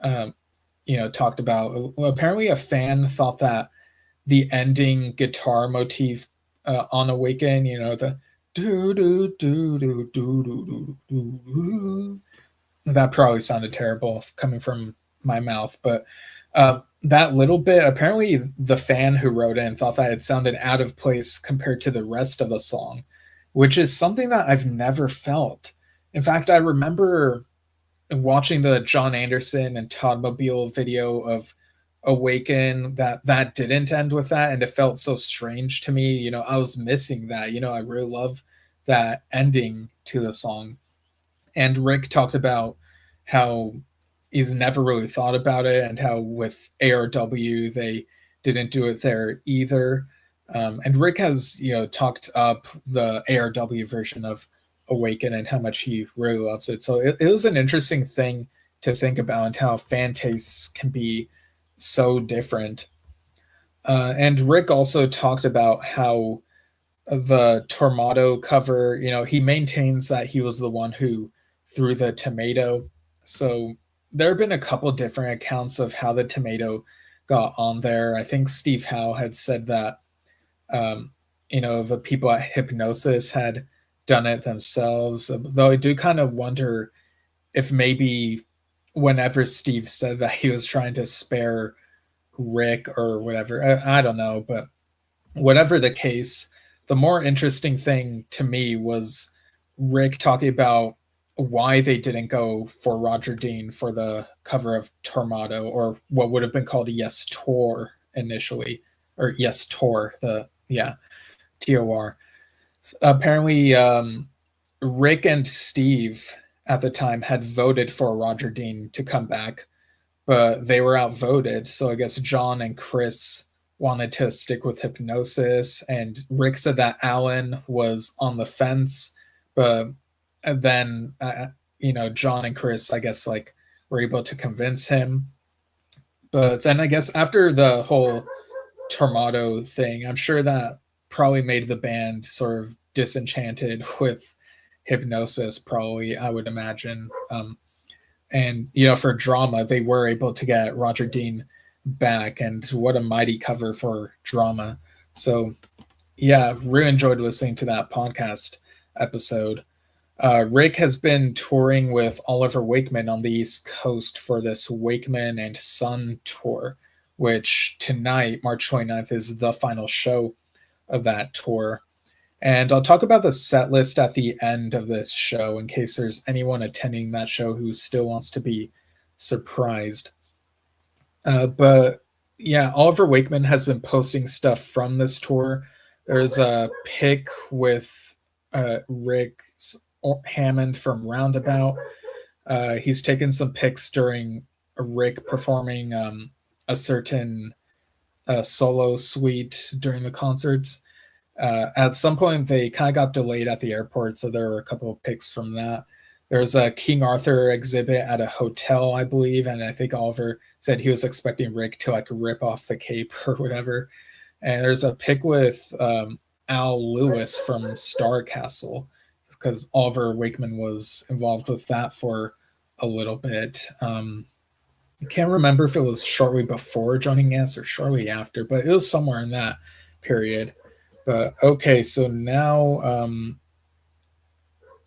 um, talked about, apparently a fan thought that the ending guitar motif on Awaken, the do do do do do do do do, that probably sounded terrible coming from my mouth, but that little bit, apparently the fan who wrote in thought that it sounded out of place compared to the rest of the song, which is something that I've never felt. In fact, I remember watching the John Anderson and Todd Mobile video of Awaken that didn't end with that, and it felt so strange to me. I was missing that. I really love that ending to the song. And Rick talked about how he's never really thought about it, and how with ARW they didn't do it there either. And Rick has talked up the ARW version of Awaken and how much he really loves it. So it was an interesting thing to think about, and how fan tastes can be so different. And Rick also talked about how the Tormato cover, he maintains that he was the one who threw the tomato. So there have been a couple different accounts of how the tomato got on there. I think Steve Howe had said that, the people at Hypnosis had done it themselves. Though I do kind of wonder if maybe whenever Steve said that he was trying to spare Rick or whatever, I don't know, but whatever the case, the more interesting thing to me was Rick talking about why they didn't go for Roger Dean for the cover of Tormato, or what would have been called a Yes Tor initially, or Yes Tor, TOR. Apparently, Rick and Steve at the time had voted for Roger Dean to come back, but they were outvoted. So I guess John and Chris wanted to stick with Hypnosis, and Rick said that Alan was on the fence, but then John and Chris, I guess, were able to convince him. But then I guess after the whole Tormato thing, I'm sure that probably made the band sort of disenchanted with Hypnosis, probably, I would imagine. And for Drama, they were able to get Roger Dean back, and what a mighty cover for Drama. So yeah, really enjoyed listening to that podcast episode. Rick has been touring with Oliver Wakeman on the East Coast for this Wakeman and Son tour, which tonight, March 29th, is the final show of that tour. And I'll talk about the set list at the end of this show in case there's anyone attending that show who still wants to be surprised. But yeah, Oliver Wakeman has been posting stuff from this tour. There's a pic with Rick Hammond from Roundabout. He's taken some pics during Rick performing a certain solo suite during the concerts. At some point, they kind of got delayed at the airport, so there were a couple of pics from that. There's a King Arthur exhibit at a hotel, I believe, and I think Oliver said he was expecting Rick to like rip off the cape or whatever. And there's a pic with Al Lewis from Star Castle because Oliver Wakeman was involved with that for a little bit. I can't remember if it was shortly before joining Ants or shortly after, but it was somewhere in that period. But okay, so now,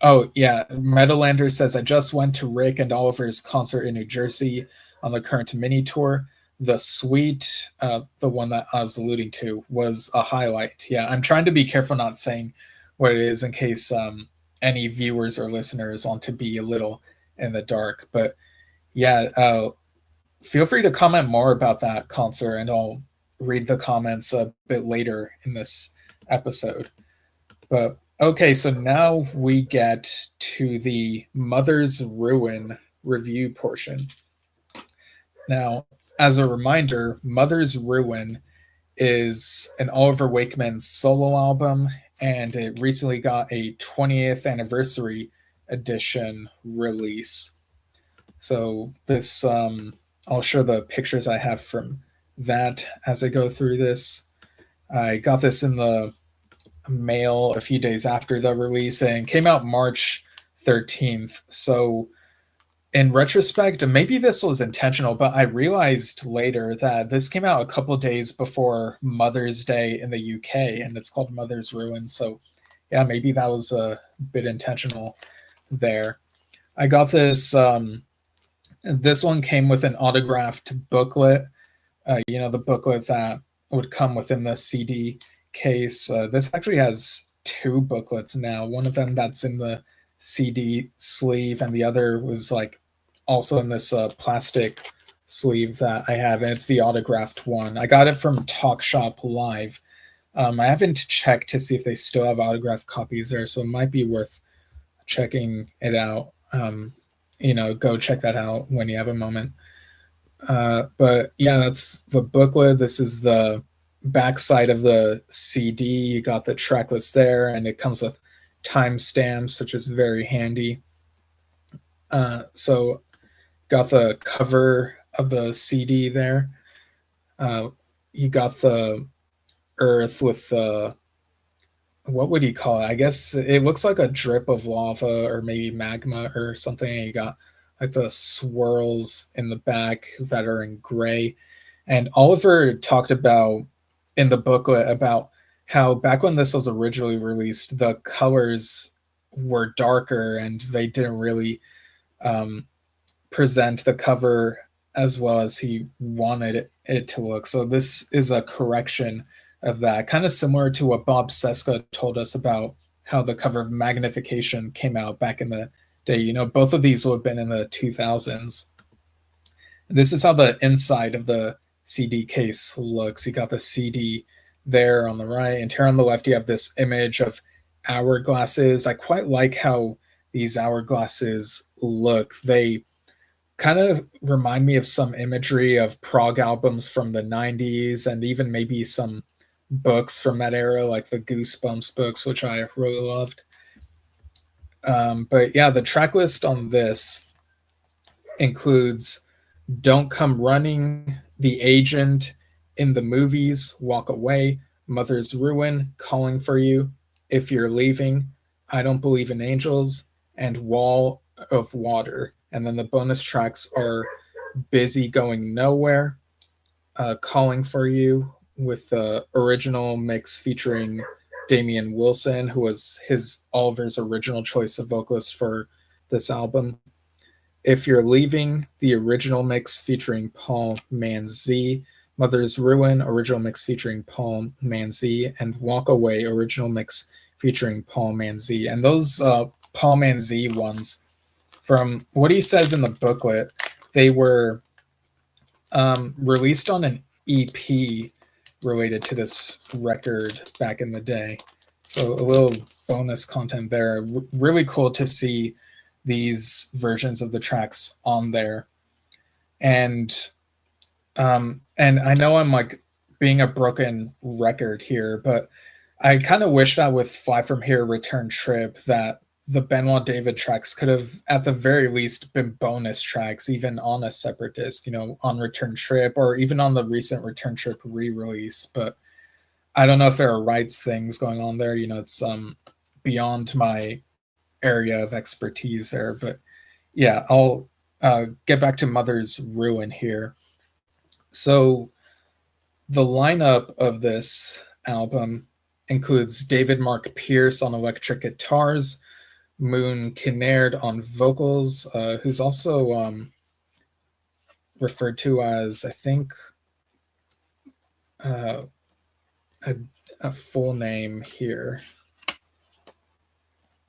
oh yeah, Meadowlander says I just went to Rick and Oliver's concert in New Jersey on the current mini tour. The suite, the one that I was alluding to, was a highlight. Yeah, I'm trying to be careful not saying what it is in case any viewers or listeners want to be a little in the dark. But yeah, feel free to comment more about that concert, and I'll read the comments a bit later in this episode. But okay, so now we get to the Mother's Ruin review portion. Now, as a reminder, Mother's Ruin is an Oliver Wakeman solo album, and it recently got a 20th anniversary edition release. So this, I'll show the pictures I have from that as I go through this. I got this in the mail a few days after the release and came out March 13th. So in retrospect, maybe this was intentional, but I realized later that this came out a couple days before Mother's Day in the UK, and it's called Mother's Ruin. So yeah, maybe that was a bit intentional there. I got this, this one came with an autographed booklet, the booklet that would come within the CD case. This actually has two booklets now. One of them that's in the CD sleeve, and the other was like also in this plastic sleeve that I have, and it's the autographed one. I got it from Talk Shop Live. I haven't checked to see if they still have autographed copies there, so it might be worth checking it out. Go check that out when you have a moment. But yeah, that's the booklet. This is the backside of the CD. You got the track list there, and it comes with timestamps, which is very handy. So got the cover of the CD there. You got the earth with the, what would you call it? I guess it looks like a drip of lava or maybe magma or something. And you got like the swirls in the back that are in gray. And Oliver talked about in the booklet about how back when this was originally released, the colors were darker and they didn't really present the cover as well as he wanted it to look. So this is a correction of that, kind of similar to what Bob Seska told us about how the cover of Magnification came out back in the day. Both of these would have been in the 2000s. This is how the inside of the CD case looks. You got the CD there on the right, and here on the left you have this image of hourglasses. I quite like how these hourglasses look. They kind of remind me of some imagery of prog albums from the 90s, and even maybe some books from that era, like the Goosebumps books, which I really loved. But yeah, the track list on this includes Don't Come Running, The Agent, In the Movies, Walk Away, Mother's Ruin, Calling for You, If You're Leaving, I Don't Believe in Angels, and Wall of Water. And then the bonus tracks are Busy Going Nowhere, Calling for You, with the original mix featuring Damian Wilson, who was Oliver's original choice of vocalist for this album. If You're Leaving, the original mix featuring Paul Manzi. Mother's Ruin, original mix featuring Paul Manzi. And Walk Away, original mix featuring Paul Manzi. And those Paul Manzi ones, from what he says in the booklet, they were released on an EP related to this record back in the day. So a little bonus content there. Really cool to see these versions of the tracks on there. And I know I'm like being a broken record here, but I kind of wish that with Fly From Here, Return Trip, that the Benoit David tracks could have at the very least been bonus tracks, even on a separate disc, on Return Trip or even on the recent Return Trip re-release. But I don't know if there are rights things going on there. It's beyond my area of expertise there. But yeah, I'll get back to Mother's Ruin here. So the lineup of this album includes David Mark Pierce on electric guitars, Moon Kinnaird on vocals, who's also referred to as, I think, a full name here.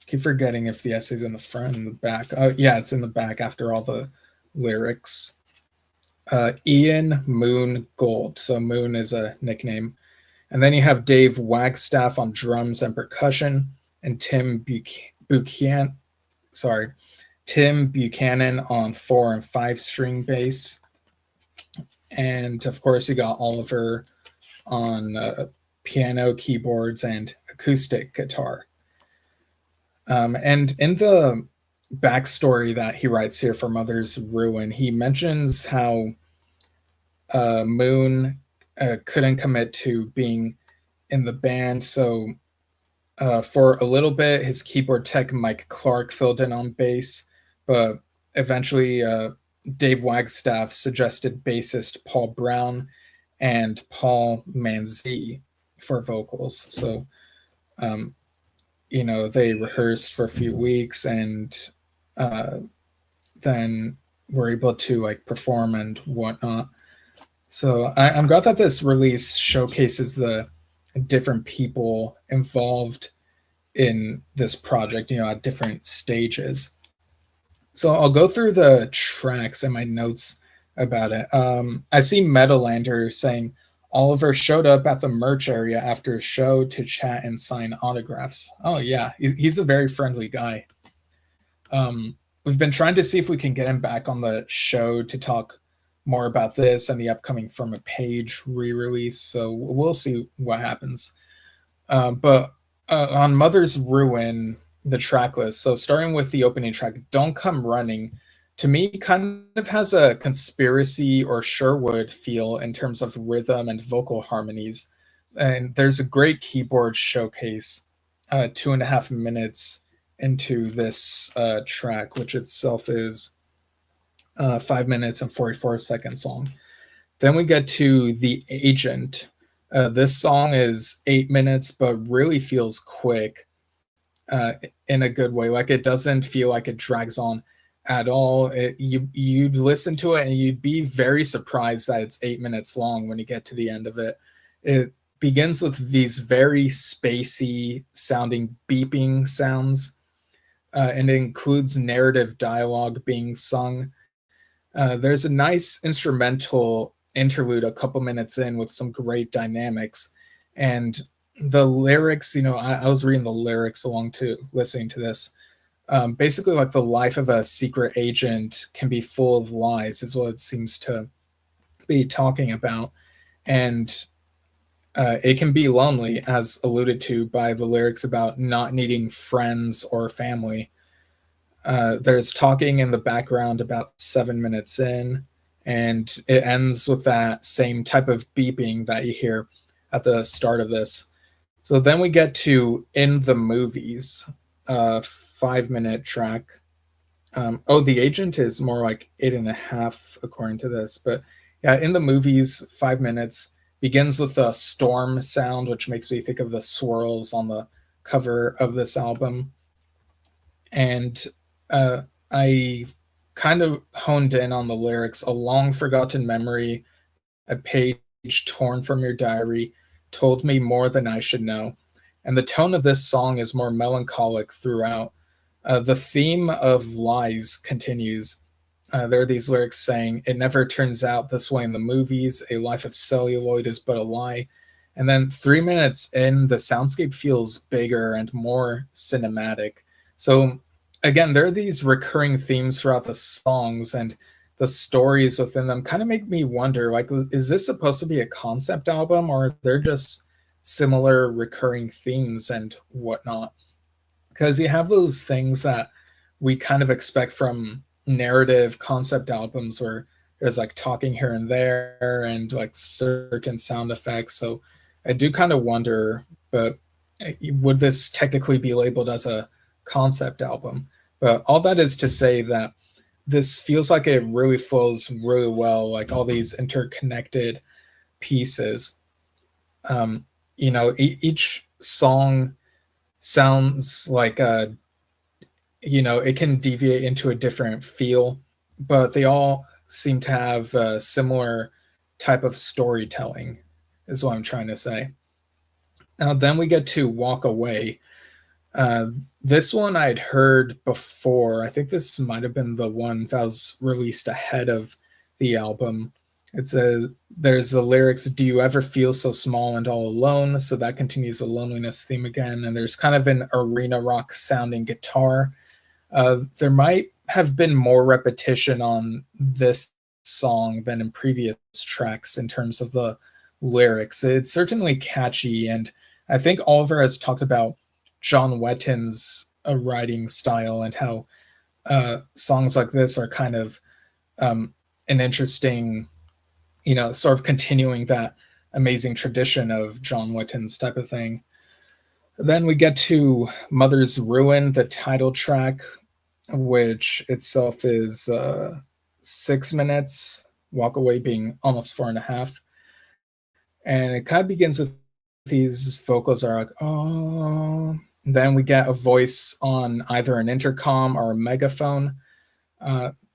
Keep forgetting if the essay's in the front and the back. Oh, yeah, it's in the back after all the lyrics. Ian Moon Gold. So Moon is a nickname. And then you have Dave Wagstaff on drums and percussion, and Tim Buchanan on 4 and 5 string bass. And of course, you got Oliver on piano, keyboards, and acoustic guitar. And in the backstory that he writes here for Mother's Ruin, he mentions how Moon couldn't commit to being in the band. So for a little bit, his keyboard tech Mike Clark filled in on bass, but eventually Dave Wagstaff suggested bassist Paul Brown and Paul Manzi for vocals. So they rehearsed for a few weeks and then were able to like perform and whatnot. So I'm glad that this release showcases the different people involved in this project, at different stages. So I'll go through the tracks and my notes about it. I see Metalander saying Oliver showed up at the merch area after a show to chat and sign autographs. Oh yeah, he's a very friendly guy. We've been trying to see if we can get him back on the show to talk more about this and the upcoming From a Page re-release. So we'll see what happens. But on Mother's Ruin, the track list. So starting with the opening track, Don't Come Running, to me kind of has a Conspiracy or Sherwood feel in terms of rhythm and vocal harmonies. And there's a great keyboard showcase 2.5 minutes into this track, which itself is 5 minutes and 44 seconds long. Then we get to The Agent. This song is 8 minutes, but really feels quick in a good way. Like, it doesn't feel like it drags on at all. You'd listen to it and you'd be very surprised that it's 8 minutes long when you get to the end of it. It begins with these very spacey sounding beeping sounds, and it includes narrative dialogue being sung. There's a nice instrumental interlude a couple minutes in with some great dynamics, and the lyrics, I was reading the lyrics along to listening to this. Basically, like, the life of a secret agent can be full of lies is what it seems to be talking about, and it can be lonely, as alluded to by the lyrics about not needing friends or family. There's talking in the background about 7 minutes in, and it ends with that same type of beeping that you hear at the start of this. So then we get to In the Movies, 5-minute track. The Agent is more like 8.5 according to this, but yeah, In the Movies, 5 minutes, begins with a storm sound, which makes me think of the swirls on the cover of this album. And I kind of honed in on the lyrics. A long forgotten memory, a page torn from your diary, told me more than I should know. And the tone of this song is more melancholic throughout. The theme of lies continues. there are these lyrics saying, "It never turns out this way in the movies. A life of celluloid is but a lie." And then 3 minutes in, the soundscape feels bigger and more cinematic. So again, there are these recurring themes throughout the songs, and the stories within them kind of make me wonder, like, is this supposed to be a concept album, or are there just similar recurring themes and whatnot? Because you have those things that we kind of expect from narrative concept albums where there's like talking here and there and like certain sound effects. So I do kind of wonder, but would this technically be labeled as a concept album? But all that is to say that this feels like it really flows really well, like all these interconnected pieces. um, each song sounds like it can deviate into a different feel, but they all seem to have a similar type of storytelling, is what I'm trying to say. Then we get to Walk Away. Uh, this one I'd heard before. I think this might have been the one that was released ahead of the album. It says, there's the lyrics, "Do you ever feel so small and all alone?" So that continues the loneliness theme again. And there's kind of an arena rock sounding guitar. There might have been more repetition on this song than in previous tracks in terms of the lyrics. It's certainly catchy, and I think Oliver has talked about John Wetton's writing style and how songs like this are kind of an interesting, sort of continuing that amazing tradition of John Wetton's type of thing. Then we get to Mother's Ruin, the title track, which itself is 6 minutes, Walk Away being almost 4.5. And it kind of begins with these vocals are like, oh. Then we get a voice on either an intercom or a megaphone.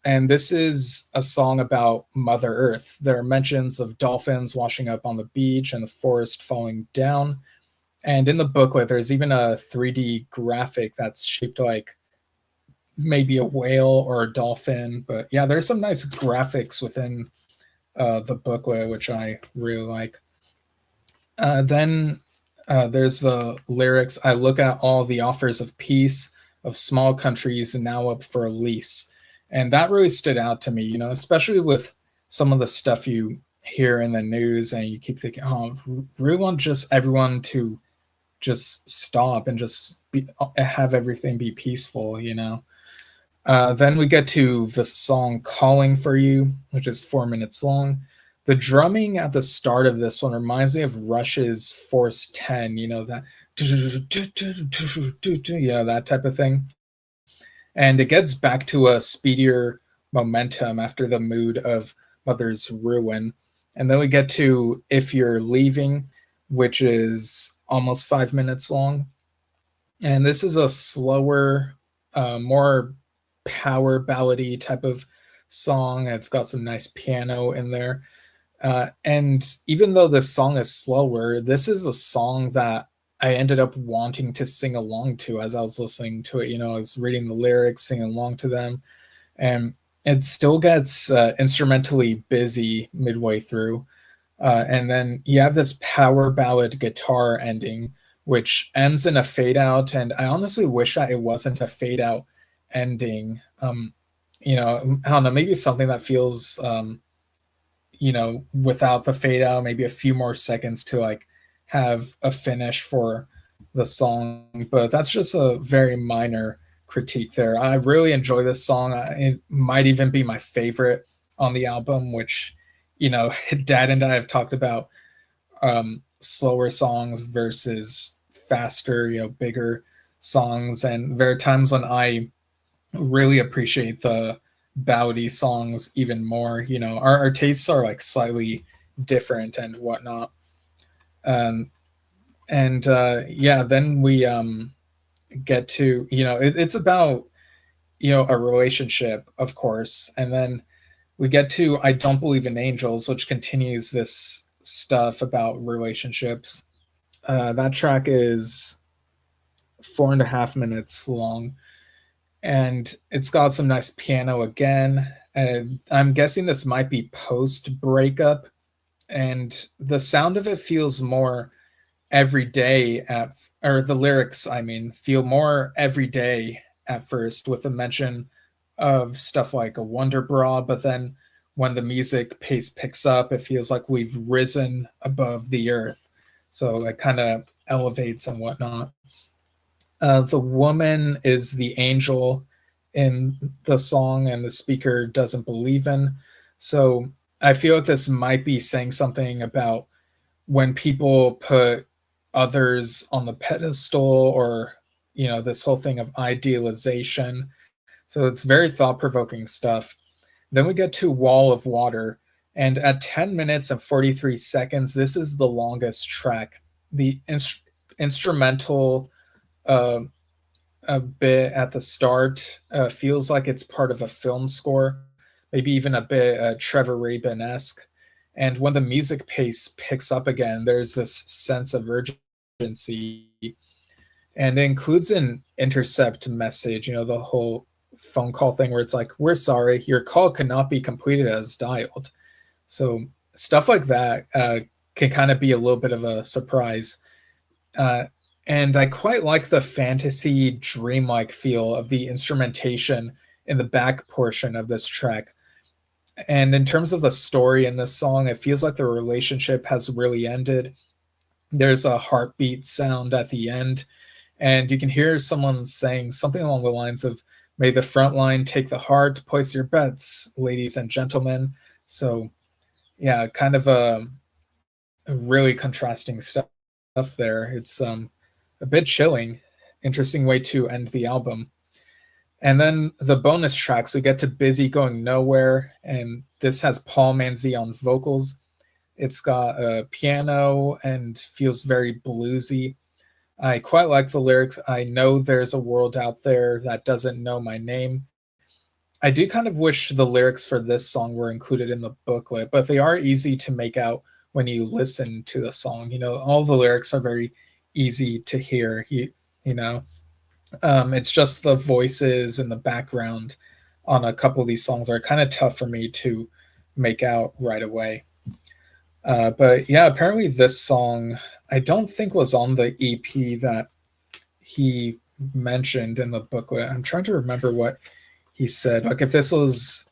And this is a song about Mother Earth. There are mentions of dolphins washing up on the beach and the forest falling down. And in the booklet, there's even a 3D graphic that's shaped like maybe a whale or a dolphin. But yeah, there's some nice graphics within the booklet, which I really like. Then there's the lyrics, "I look at all the offers of peace of small countries now up for a lease." And that really stood out to me, especially with some of the stuff you hear in the news and you keep thinking, oh, really want just everyone to just stop and just have everything be peaceful. Then we get to the song "Calling for You," which is 4 minutes long. The drumming at the start of this one reminds me of Rush's Force 10, that, that type of thing. And it gets back to a speedier momentum after the mood of Mother's Ruin. And then we get to "If You're Leaving," which is almost 5 minutes long. And this is a slower, more power ballady type of song. It's got some nice piano in there. And even though this song is slower, this is a song that I ended up wanting to sing along to as I was listening to it. I was reading the lyrics, singing along to them. And it still gets instrumentally busy midway through. And then you have this power ballad guitar ending, which ends in a fade out. And I honestly wish that it wasn't a fade out ending. I don't know, maybe something that feels, without the fade out, maybe a few more seconds to like have a finish for the song. But that's just a very minor critique there. I really enjoy this song. It might even be my favorite on the album, which, Dad and I have talked about slower songs versus faster, bigger songs. And there are times when I really appreciate the ballady songs even more. Our tastes are like slightly different and whatnot. And yeah, then we get to, it's about, a relationship, of course. And then we get to "I Don't Believe in Angels," which continues this stuff about relationships. That track is 4.5 minutes long, and it's got some nice piano again. And I'm guessing this might be post breakup, and the sound of it feels more everyday at, or the lyrics, I mean, feel more everyday at first, with a mention of stuff like a wonder bra, but then when the music pace picks up, it feels like we've risen above the earth. So it kind of elevates and whatnot. The woman is the angel in the song, and the speaker doesn't believe in. So I feel like this might be saying something about when people put others on the pedestal, or this whole thing of idealization. So it's very thought-provoking stuff. Then we get to Wall of Water, and at 10 minutes and 43 seconds, this is the longest track. The instrumental uh, a bit at the start feels like it's part of a film score, maybe even a bit Trevor Rabin-esque. And when the music pace picks up again, there's this sense of urgency, and it includes an intercept message. The whole phone call thing where it's like, "We're sorry, your call could not be completed as dialed." So stuff like that can kind of be a little bit of a surprise. Uh, and I quite like the fantasy dreamlike feel of the instrumentation in the back portion of this track. And in terms of the story in this song, it feels like the relationship has really ended. There's a heartbeat sound at the end, and you can hear someone saying something along the lines of, "May the front line take the heart, place your bets, ladies and gentlemen." So, yeah, kind of a really contrasting stuff there. It's a bit chilling, interesting way to end the album. And then the bonus tracks, we get to Busy Going Nowhere, and this has Paul Manzi on vocals. It's got a piano and feels very bluesy. I quite like the lyrics. "I know there's a world out there that doesn't know my name." I do kind of wish the lyrics for this song were included in the booklet, but they are easy to make out when you listen to the song. All the lyrics are very easy to hear. You know, it's just the voices in the background on a couple of these songs are kind of tough for me to make out right away. But yeah, apparently this song I don't think was on the EP that he mentioned in the booklet. I'm trying to remember what he said. Like if this was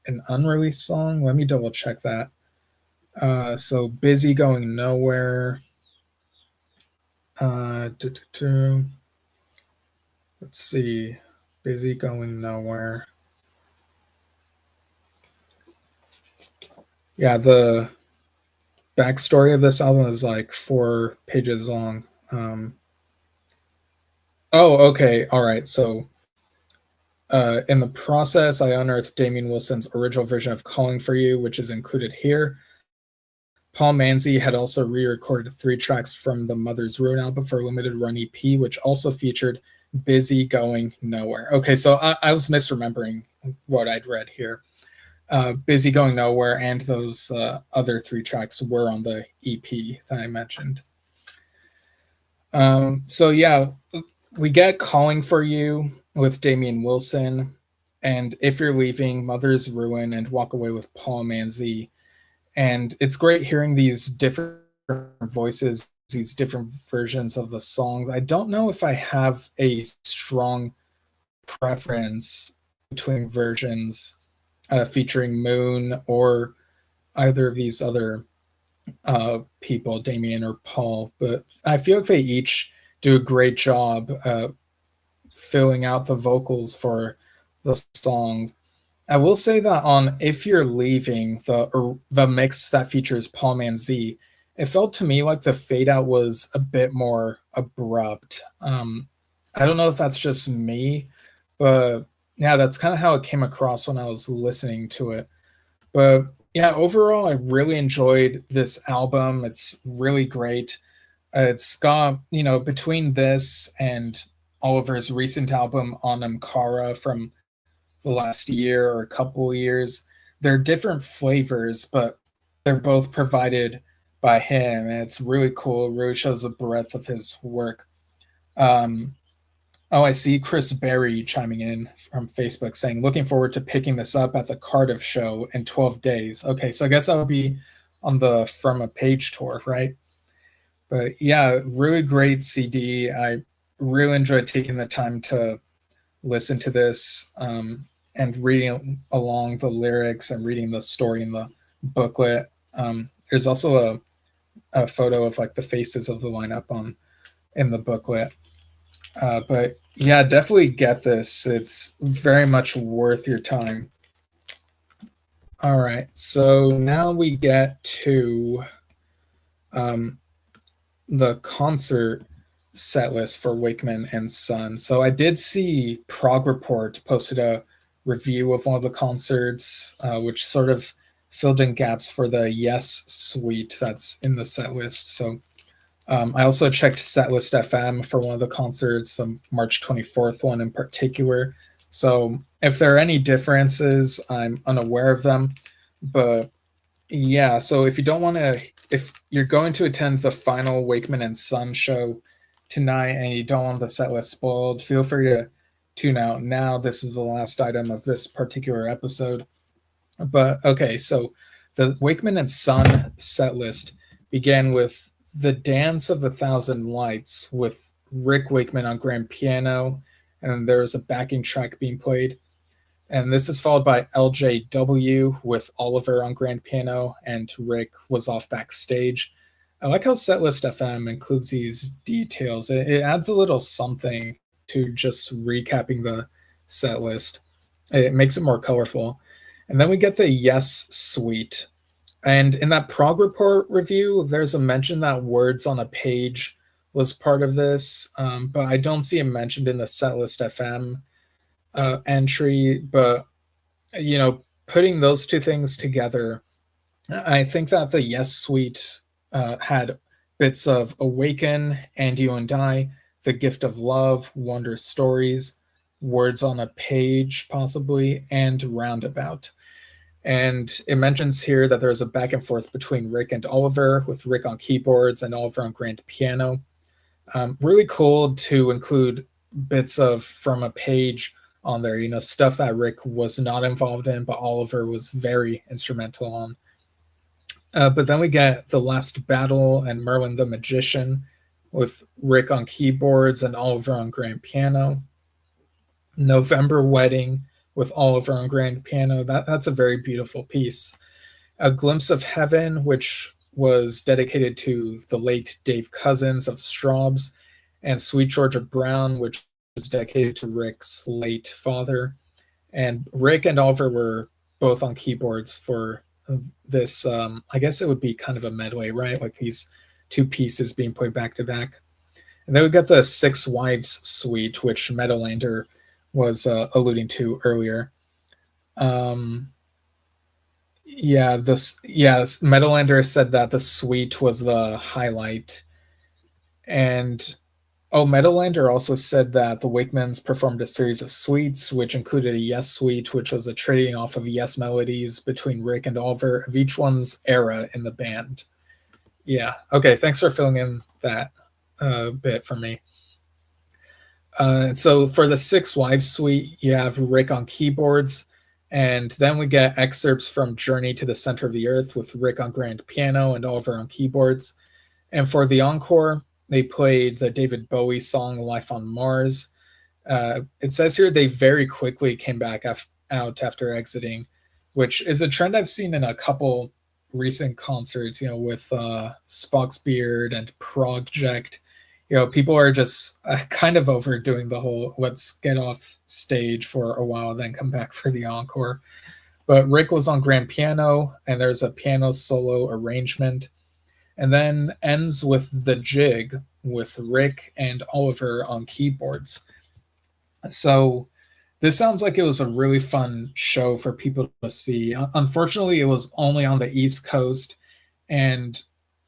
an unreleased song, let me double check that. So Busy Going Nowhere. Let's see. Busy Going Nowhere. Yeah, the backstory of this album is like 4 pages long. Oh, okay. All right. So in the process, I unearthed Damien Wilson's original version of Calling for You, which is included here. Paul Manzi had also re-recorded 3 tracks from the Mother's Ruin album for a limited run EP, which also featured Busy Going Nowhere. Okay, so I was misremembering what I'd read here. Busy Going Nowhere and those other 3 tracks were on the EP that I mentioned. So yeah, we get Calling for You with Damien Wilson, and If You're Leaving, Mother's Ruin, and Walk Away with Paul Manzi. And it's great hearing these different voices, these different versions of the songs. I don't know if I have a strong preference between versions featuring Moon or either of these other people, Damien or Paul, but I feel like they each do a great job filling out the vocals for the songs. I will say that on If You're Leaving, the mix that features Paul Manzi, it felt to me like the fade out was a bit more abrupt. I don't know if that's just me, but yeah, that's kind of how it came across when I was listening to it. But yeah, overall, I really enjoyed this album. It's really great. It's got, between this and Oliver's recent album on Amkara from the last year or a couple years, they're different flavors, but they're both provided by him. And it's really cool. It really shows the breadth of his work. Um, Oh, I see Chris Berry chiming in from Facebook saying, looking forward to picking this up at the Cardiff show in 12 days. Okay, so I guess I would be on the From a Page tour, right? But yeah, really great CD. I really enjoyed taking the time to listen to this and reading along the lyrics and reading the story in the booklet. There's also a photo of like the faces of the lineup on in the booklet. But yeah, definitely get this. It's very much worth your time. All right, so now we get to the concert set list for Wakeman and Son. So I did see Prog Report posted a review of one of the concerts, which sort of filled in gaps for the Yes suite that's in the set list. So I also checked Setlist FM for one of the concerts, the March 24th one in particular. So if there are any differences, I'm unaware of them. But yeah, so if you don't want to, if you're going to attend the final Wakeman and Son show tonight and you don't want the set list spoiled, feel free to tune out now. This is the last item of this particular episode. But okay, so the Wakeman and Son set list began with The Dance of a Thousand Lights with Rick Wakeman on grand piano, and there was a backing track being played. And this is followed by LJW with Oliver on grand piano, and Rick was off backstage. I like how Setlist FM includes these details. It adds a little something to just recapping the set list. It makes it more colorful. And then we get the Yes suite. And in that Prog Report review, there's a mention that Words on a Page was part of this, but I don't see it mentioned in the Setlist FM entry. But, you know, putting those two things together, I think that the Yes suite had bits of Awaken, And You and I, The Gift of Love, Wonder Stories, Words on a Page, possibly, and Roundabout. And it mentions here that there's a back and forth between Rick and Oliver, with Rick on keyboards and Oliver on grand piano. Really cool to include bits of From a Page on there, you know, stuff that Rick was not involved in, but Oliver was very instrumental on. But then we get The Last Battle and Merlin the Magician, with Rick on keyboards and Oliver on grand piano. November Wedding, with Oliver on grand piano. That's a very beautiful piece. A Glimpse of Heaven, which was dedicated to the late Dave Cousins of Straubs, and Sweet Georgia Brown, which was dedicated to Rick's late father. And Rick and Oliver were both on keyboards for this. I guess it would be kind of a medley, right? Like these two pieces being played back to back. And then we got the Six Wives suite, which Meadowlander was alluding to earlier. Meadowlander said that the suite was the highlight. And Meadowlander also said that the Wakemans performed a series of suites, which included a Yes suite, which was a trading off of Yes melodies between Rick and Oliver of each one's era in the band. Yeah, okay, thanks for filling in that bit for me. So for the Six Wives suite, you have Rick on keyboards, and then we get excerpts from Journey to the Center of the Earth with Rick on grand piano and Oliver on keyboards. And for the encore, they played the David Bowie song Life on Mars. It says here they very quickly came back out after exiting, which is a trend I've seen in a couple recent concerts, you know, with Spock's Beard and Project. You know, people are just kind of overdoing the whole let's get off stage for a while, then come back for the encore. But Rick was on grand piano, and there's a piano solo arrangement. And then ends with The Jig with Rick and Oliver on keyboards. So this sounds like it was a really fun show for people to see. Unfortunately, it was only on the East Coast, and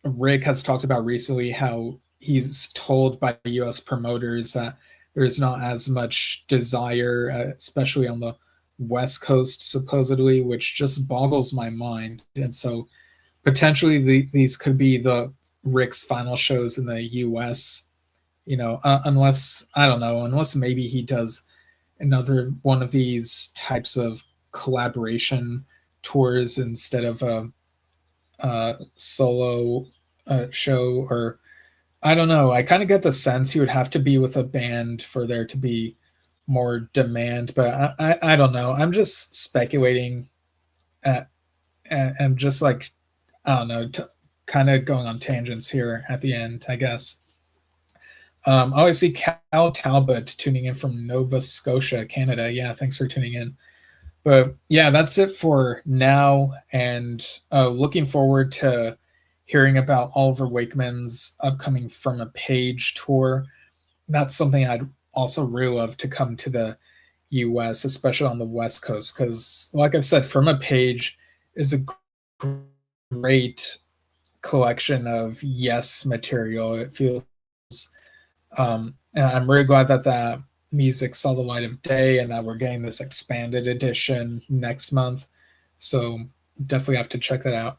Rick has talked about recently how he's told by U.S. promoters that there's not as much desire, especially on the West Coast, supposedly, which just boggles my mind. And so potentially these could be the Rick's final shows in the U.S. unless I don't know, unless maybe he does another one of these types of collaboration tours instead of a solo show, or I don't know. I kind of get the sense he would have to be with a band for there to be more demand, but I don't know. I'm just speculating, and just like I don't know, kind of going on tangents here at the end, I guess. I see Cal Talbot tuning in from Nova Scotia, Canada. Yeah, thanks for tuning in. But yeah, that's it for now. And looking forward to hearing about Oliver Wakeman's upcoming From a Page tour. That's something I'd also really love to come to the US, especially on the West Coast, because, like I've said, From a Page is a great collection of Yes material. It feels, and I'm really glad that that music saw the light of day and that we're getting this expanded edition next month. So definitely have to check that out.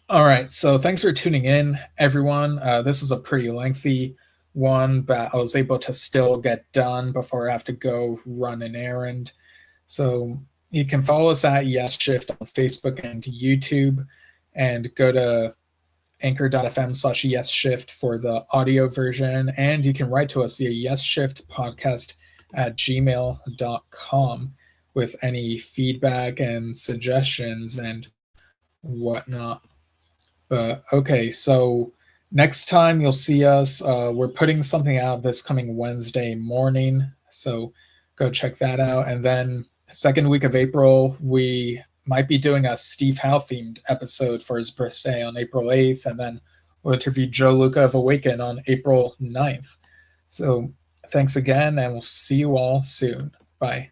All right, so thanks for tuning in, everyone. This was a pretty lengthy one, but I was able to still get done before I have to go run an errand. So you can follow us at Yesshift on Facebook and YouTube, and go to anchor.fm/yesshift for the audio version. And you can write to us via yesshiftpodcast@gmail.com with any feedback and suggestions and whatnot. But okay, so next time you'll see us, we're putting something out this coming Wednesday morning. So go check that out. And then second week of April, we might be doing a Steve Howe themed episode for his birthday on April 8th. And then we'll interview Joe Luca of Awaken on April 9th. So thanks again, and we'll see you all soon. Bye.